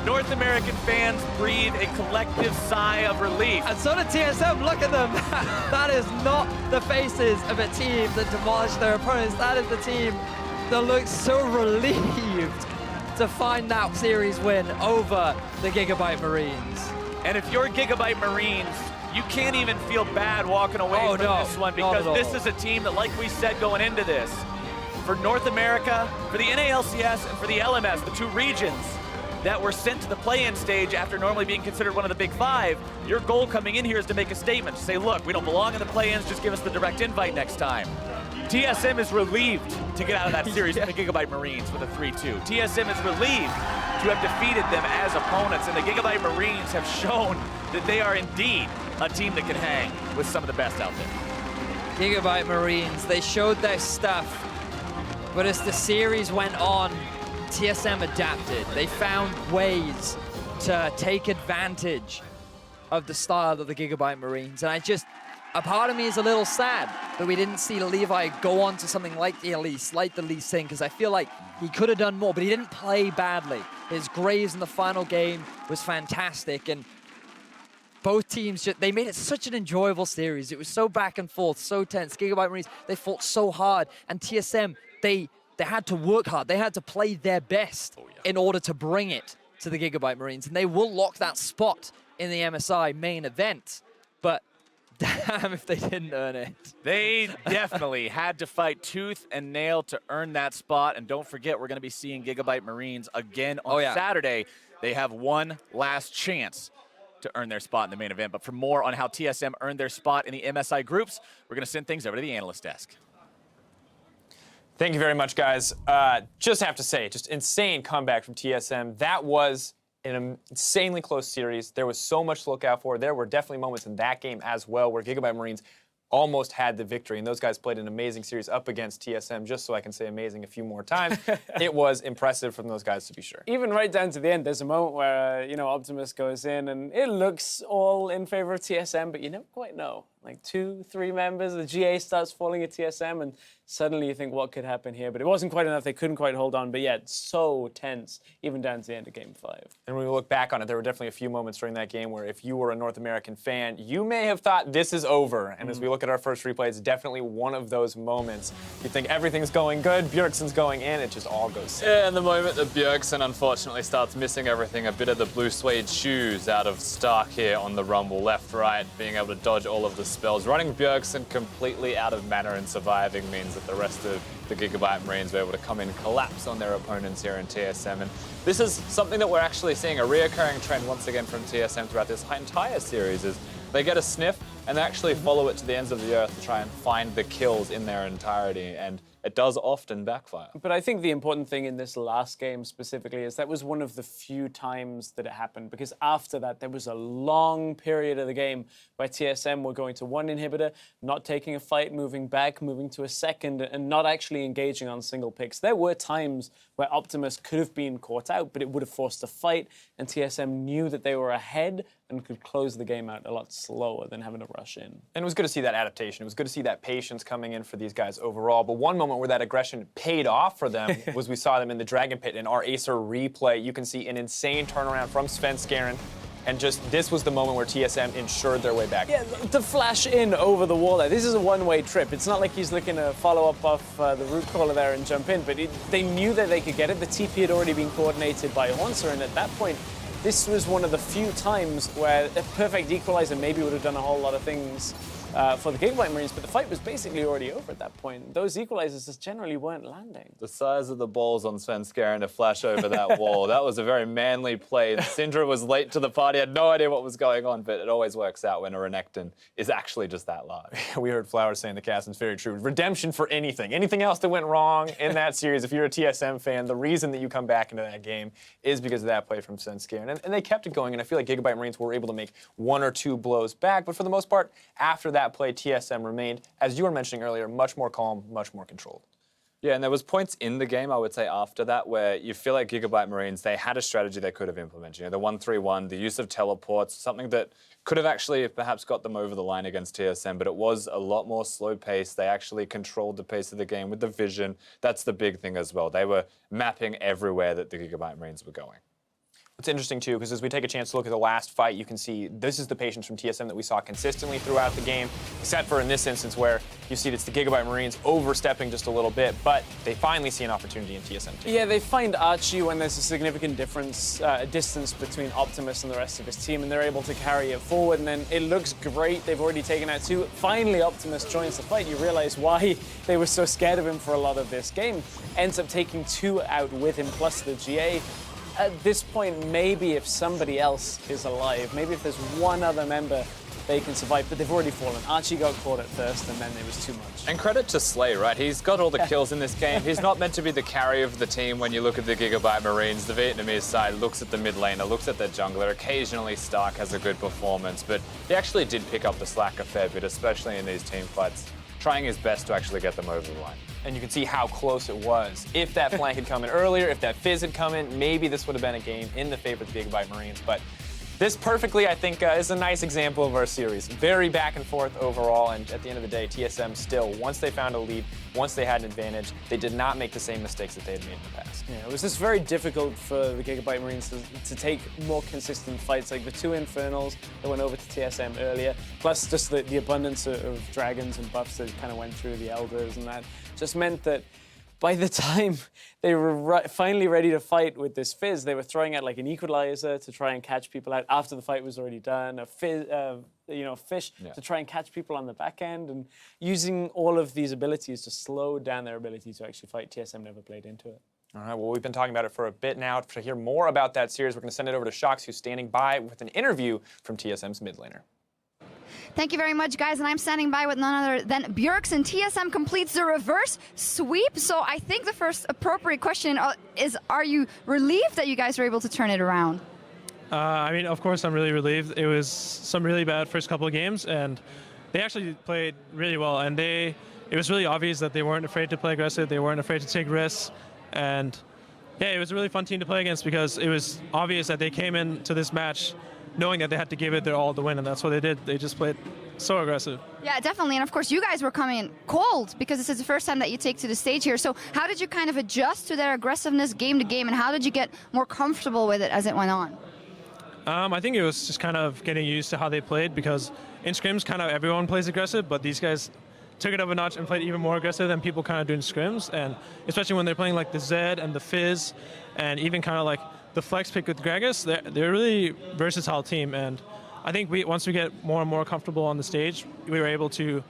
North American fans breathe a collective sigh of relief. And so did TSM, look at them. That is not the faces of a team that demolished their opponents. That is the team that looks so relieved to find that series win over the GIGABYTE Marines. And if you're GIGABYTE Marines, you can't even feel bad walking away from this one, because this is a team that, like we said going into this, for North America, for the NALCS, and for the LMS, the two regions that were sent to the play-in stage after normally being considered one of the big five, your goal coming in here is to make a statement, to say, look, we don't belong in the play-ins, just give us the direct invite next time. TSM is relieved to get out of that series with the GIGABYTE Marines with a 3-2. TSM is relieved to have defeated them as opponents, and the GIGABYTE Marines have shown that they are indeed a team that can hang with some of the best out there. GIGABYTE Marines, they showed their stuff, but as the series went on, TSM adapted. They found ways to take advantage of the style of the GIGABYTE Marines, and a part of me is a little sad that we didn't see Levi go on to something like the Elise, like the Lee Sin, because I feel like he could have done more, but he didn't play badly. His Graves in the final game was fantastic, and both teams, they made it such an enjoyable series. It was so back and forth, so tense. GIGABYTE Marines, they fought so hard, and TSM, they had to work hard. They had to play their best in order to bring it to the GIGABYTE Marines, and they will lock that spot in the MSI main event, but damn if they didn't earn it. They definitely had to fight tooth and nail to earn that spot, and don't forget, we're going to be seeing GIGABYTE Marines again on Saturday. They have one last chance to earn their spot in the main event. But for more on how TSM earned their spot in the MSI groups, we're going to send things over to the analyst desk. Thank you very much, guys. Just have to say, just insane comeback from TSM. That was an insanely close series. There was so much to look out for. There were definitely moments in that game as well where GIGABYTE Marines almost had the victory, and those guys played an amazing series up against TSM, just so I can say amazing a few more times. It was impressive from those guys, to be sure. Even right down to the end, there's a moment where, Optimus goes in, and it looks all in favor of TSM, but you never quite know. Like 2-3 members, the GA starts falling at TSM, and suddenly you think, what could happen here? But it wasn't quite enough. They couldn't quite hold on. But yeah, it's so tense, even down to the end of Game 5. And when we look back on it, there were definitely a few moments during that game where if you were a North American fan, you may have thought this is over. And as we look at our first replay, it's definitely one of those moments. You think everything's going good, Bjergsen's going in, it just all goes south. Yeah, and the moment that Bjergsen unfortunately starts missing everything, a bit of the blue suede shoes out of Stark here on the rumble, left, right, being able to dodge all of the spells. Running Bjergsen completely out of mana and surviving means that the rest of the GIGABYTE Marines were able to come in and collapse on their opponents here in TSM. And this is something that we're actually seeing, a reoccurring trend once again from TSM throughout this entire series, is they get a sniff and they actually follow it to the ends of the earth to try and find the kills in their entirety. And it does often backfire. But I think the important thing in this last game specifically is that was one of the few times that it happened, because after that there was a long period of the game where TSM were going to one inhibitor, not taking a fight, moving back, moving to a second, and not actually engaging on single picks. There were times where Optimus could have been caught out, but it would have forced a fight, and TSM knew that they were ahead and could close the game out a lot slower than having to rush in. And it was good to see that adaptation. It was good to see that patience coming in for these guys overall. But one moment where that aggression paid off for them was we saw them in the Dragon Pit. In our Acer replay, you can see an insane turnaround from Svenskeren. And just this was the moment where TSM ensured their way back. Yeah, the flash in over the wall there. This is a one-way trip. It's not like he's looking to follow up off the root caller there and jump in, but they knew that they could get it. The TP had already been coordinated by Hornser, and at that point, this was one of the few times where a perfect equalizer maybe would have done a whole lot of things for the GIGABYTE Marines, but the fight was basically already over at that point. Those equalizers just generally weren't landing. The size of the balls on Svenskeren to flash over that wall, that was a very manly play. Syndra was late to the party, had no idea what was going on, but it always works out when a Renekton is actually just that large. We heard Flowers saying the cast, and it's very true. Redemption for anything. Anything else that went wrong in that series, if you're a TSM fan, the reason that you come back into that game is because of that play from Svenskeren. And they kept it going, and I feel like GIGABYTE Marines were able to make one or two blows back, but for the most part, after that play, TSM remained, as you were mentioning earlier, much more calm, much more controlled. Yeah, and there was points in the game, I would say, after that, where you feel like GIGABYTE Marines, they had a strategy they could have implemented. You know, the 1-3-1, the use of teleports, something that could have actually perhaps got them over the line against TSM, but it was a lot more slow pace. They actually controlled the pace of the game with the vision. That's the big thing as well. They were mapping everywhere that the GIGABYTE Marines were going. It's interesting, too, because as we take a chance to look at the last fight, you can see this is the patience from TSM that we saw consistently throughout the game, except for in this instance where you see it's the GIGABYTE Marines overstepping just a little bit, but they finally see an opportunity in TSM, too. Yeah, they find Archie when there's a significant distance between Optimus and the rest of his team, and they're able to carry it forward, and then it looks great. They've already taken out 2. Finally, Optimus joins the fight. You realize why they were so scared of him for a lot of this game. Ends up taking 2 out with him, plus the GA. At this point, maybe if somebody else is alive, maybe if there's one other member, they can survive, but they've already fallen. Archie got caught at first, and then it was too much. And credit to Slay, right? He's got all the kills in this game. He's not meant to be the carry of the team when you look at the GIGABYTE Marines. The Vietnamese side looks at the mid laner, looks at their jungler. Occasionally, Stark has a good performance, but he actually did pick up the slack a fair bit, especially in these team fights, trying his best to actually get them over the line. And you can see how close it was. If that flank had come in earlier, if that Fizz had come in, maybe this would have been a game in the favor of the GIGABYTE Marines. But this perfectly, I think, is a nice example of our series. Very back and forth overall, and at the end of the day, TSM still, once they found a lead, once they had an advantage, they did not make the same mistakes that they had made in the past. Yeah, it was just very difficult for the GIGABYTE Marines to take more consistent fights, like the 2 Infernals that went over to TSM earlier, plus just the abundance of dragons and buffs that kind of went through the Elders, and that just meant that by the time they were finally ready to fight with this Fizz, they were throwing out like an equalizer to try and catch people out after the fight was already done, a Fizz, fish to try and catch people on the back end, and using all of these abilities to slow down their ability to actually fight. TSM never played into it. All right, well, we've been talking about it for a bit now. To hear more about that series, we're going to send it over to Shox, who's standing by with an interview from TSM's mid laner. Thank you very much, guys, and I'm standing by with none other than Bjergsen. TSM completes the reverse sweep, so I think the first appropriate question is, are you relieved that you guys were able to turn it around? I mean, of course, I'm really relieved. It was some really bad first couple of games, and they actually played really well, and it was really obvious that they weren't afraid to play aggressive, they weren't afraid to take risks, and yeah, it was a really fun team to play against because it was obvious that they came into this match knowing that they had to give it their all to win, and that's what they did. They just played so aggressive. Yeah, definitely. And of course, you guys were coming cold because this is the first time that you take to the stage here. So how did you kind of adjust to their aggressiveness game to game, and how did you get more comfortable with it as it went on? I think it was just kind of getting used to how they played, because in scrims, kind of everyone plays aggressive, but these guys took it up a notch and played even more aggressive than people kind of do in scrims, and especially when they're playing like the Zed and the Fizz, and even kind of like the flex pick with Gragas, they're a really versatile team, and I think once we get more and more comfortable on the stage, we were able to,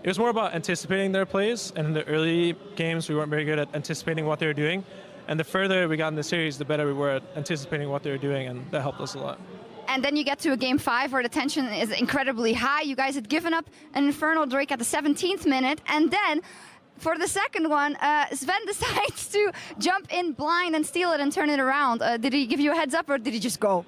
it was more about anticipating their plays, and in the early games we weren't very good at anticipating what they were doing, and the further we got in the series, the better we were at anticipating what they were doing, and that helped us a lot. And then you get to a game 5 where the tension is incredibly high. You guys had given up an Infernal Drake at the 17th minute, and then for the second one, Sven decides to jump in blind and steal it and turn it around. Did he give you a heads up, or did he just go?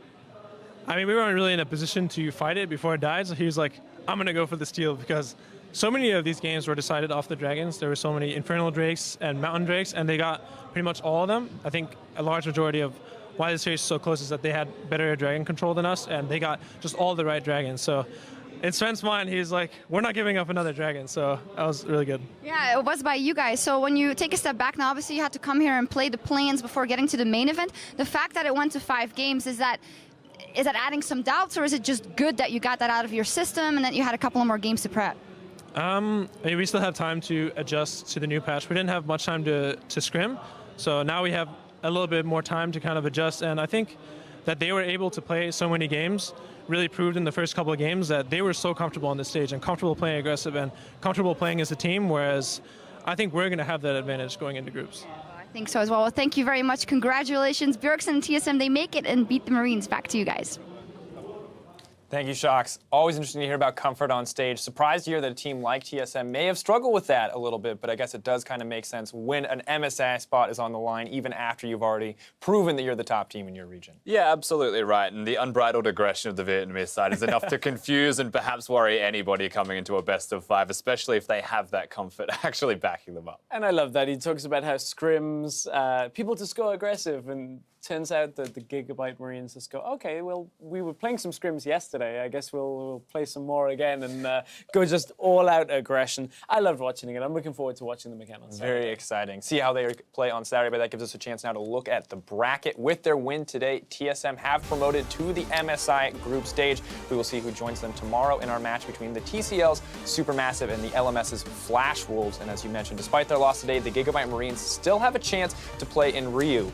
I mean, we weren't really in a position to fight it before it died, so he was like, I'm going to go for the steal, because so many of these games were decided off the dragons. There were so many Infernal Drakes and Mountain Drakes, and they got pretty much all of them. I think a large majority of why this series is so close is that they had better dragon control than us, and they got just all the right dragons. So in Sven's mind, he's like, we're not giving up another dragon, so that was really good. Yeah, it was by you guys. So when you take a step back now, obviously you had to come here and play the play-ins before getting to the main event. The fact that it went to 5 games, is that adding some doubts, or is it just good that you got that out of your system and that you had a couple of more games to prep? I mean, we still have time to adjust to the new patch. We didn't have much time to scrim, so now we have a little bit more time to kind of adjust, and I think that they were able to play so many games really proved in the first couple of games that they were so comfortable on the stage and comfortable playing aggressive and comfortable playing as a team, whereas I think we're going to have that advantage going into groups. I think so as well. Well, thank you very much. Congratulations. Bjergsen and TSM, they make it and beat the Marines. Back to you guys. Thank you, Shox. Always interesting to hear about comfort on stage. Surprised to hear that a team like TSM may have struggled with that a little bit, but I guess it does kind of make sense when an MSI spot is on the line, even after you've already proven that you're the top team in your region. Yeah, absolutely right. And the unbridled aggression of the Vietnamese side is enough to confuse and perhaps worry anybody coming into a best of 5, especially if they have that comfort actually backing them up. And I love that. He talks about how scrims, people just go aggressive, and turns out that the GIGABYTE Marines just go, okay, well, we were playing some scrims yesterday. I guess we'll play some more again and go just all-out aggression. I loved watching it. I'm looking forward to watching them again on Saturday. Very exciting. See how they play on Saturday, but that gives us a chance now to look at the bracket. With their win today, TSM have promoted to the MSI group stage. We will see who joins them tomorrow in our match between the TCL's Supermassive and the LMS's Flash Wolves. And as you mentioned, despite their loss today, the GIGABYTE Marines still have a chance to play in Rio.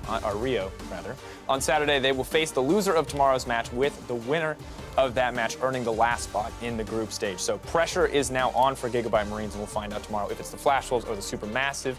On Saturday, they will face the loser of tomorrow's match, with the winner of that match earning the last spot in the group stage. So pressure is now on for GIGABYTE Marines, and we'll find out tomorrow if it's the Flash Wolves or the Supermassive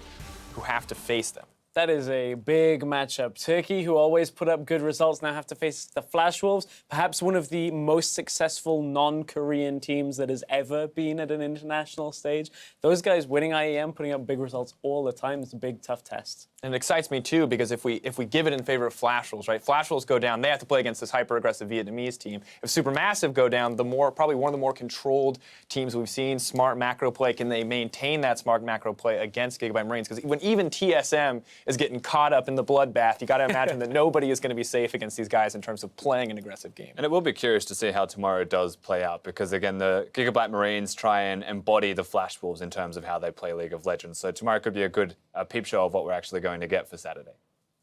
who have to face them. That is a big matchup. Turkey, who always put up good results, now have to face the Flash Wolves, perhaps one of the most successful non-Korean teams that has ever been at an international stage. Those guys winning IEM, putting up big results all the time. It's a big, tough test. And it excites me too, because if we give it in favor of Flash Wolves, right? Flash Wolves go down, they have to play against this hyper-aggressive Vietnamese team. If Supermassive go down, probably one of the more controlled teams we've seen, smart macro play. Can they maintain that smart macro play against GIGABYTE Marines? Because when even TSM is getting caught up in the bloodbath, you got to imagine that nobody is going to be safe against these guys in terms of playing an aggressive game. And it will be curious to see how tomorrow does play out, because again, the GIGABYTE Marines try and embody the Flash Wolves in terms of how they play League of Legends. So tomorrow could be a good peep show of what we're actually going to get for Saturday.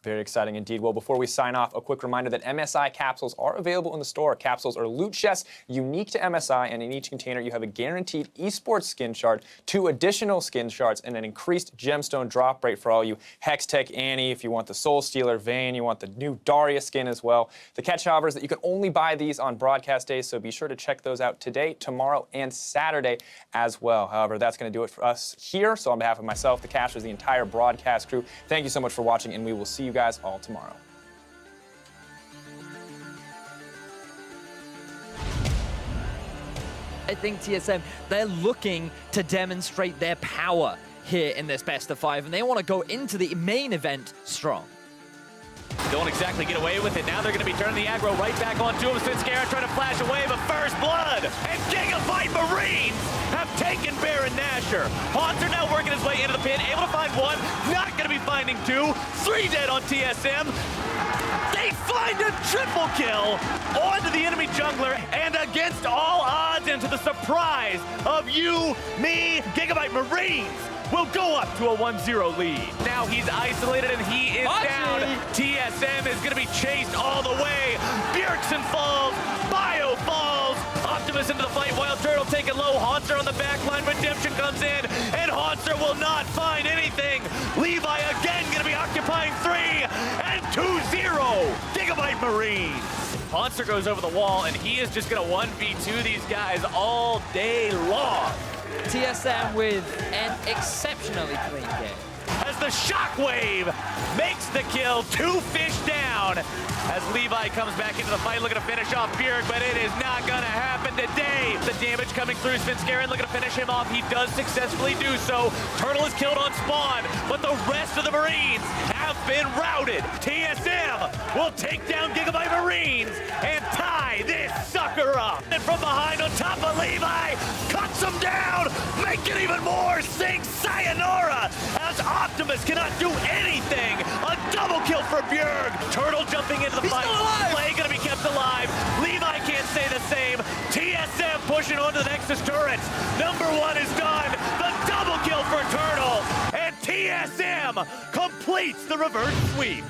Very exciting indeed. Well, before we sign off, a quick reminder that MSI capsules are available in the store. Capsules are loot chests unique to MSI, and in each container you have a guaranteed esports skin shard, 2 additional skin shards, and an increased gemstone drop rate for all you Hextech Annie. If you want the Soul Stealer Vayne, you want the new Daria skin as well. The catch, however, is that you can only buy these on broadcast days, so be sure to check those out today, tomorrow, and Saturday as well. However, that's going to do it for us here. So on behalf of myself, the casters, the entire broadcast crew, thank you so much for watching, and we will see you guys all tomorrow. I think TSM, they're looking to demonstrate their power here in this best of 5, and they want to go into the main event strong. Don't exactly get away with it. Now they're going to be turning the aggro right back onto him. Svenskeren trying to flash away, but first blood. And GIGABYTE Marines have taken Baron Nashor. Haunter now working his way into the pit, able to find 1, not going to be finding 2. 3 dead on TSM. They find a triple kill onto the enemy jungler, and against all odds and to the surprise of you, me, GIGABYTE Marines will go up to a 1-0 lead. Now he's isolated and he is down. TSM is going to be chased all the way. Bjergsen falls, Bio falls, Optimus into the fight, Wild Turtle taken low, Haunter on the back line, Redemption comes in, and Haunter will not find anything. Levi again going to be occupying 3, and 2-0, GIGABYTE Marines. Haunter goes over the wall, and he is just going to 1v2 these guys all day long. TSM with an exceptionally clean game. As the Shockwave makes the kill, 2 fish down. As Levi comes back into the fight, looking to finish off Bjerg, but it is not gonna happen today. The damage coming through, Svenskeren looking to finish him off. He does successfully do so. Turtle is killed on spawn, but the rest of the Marines have been routed. TSM will take down GIGABYTE Marines and tie this sucker up. And from behind on top of Levi, cuts him down, make it even more, sing sayonara, as Optimus cannot do anything. A double kill for Bjerg. Turtle jumping into the fight. Play gonna be kept alive. Levi can't say the same. TSM pushing on to the Nexus turrets. Number 1 is done. The double kill for Turtle. And TSM completes the reverse sweep.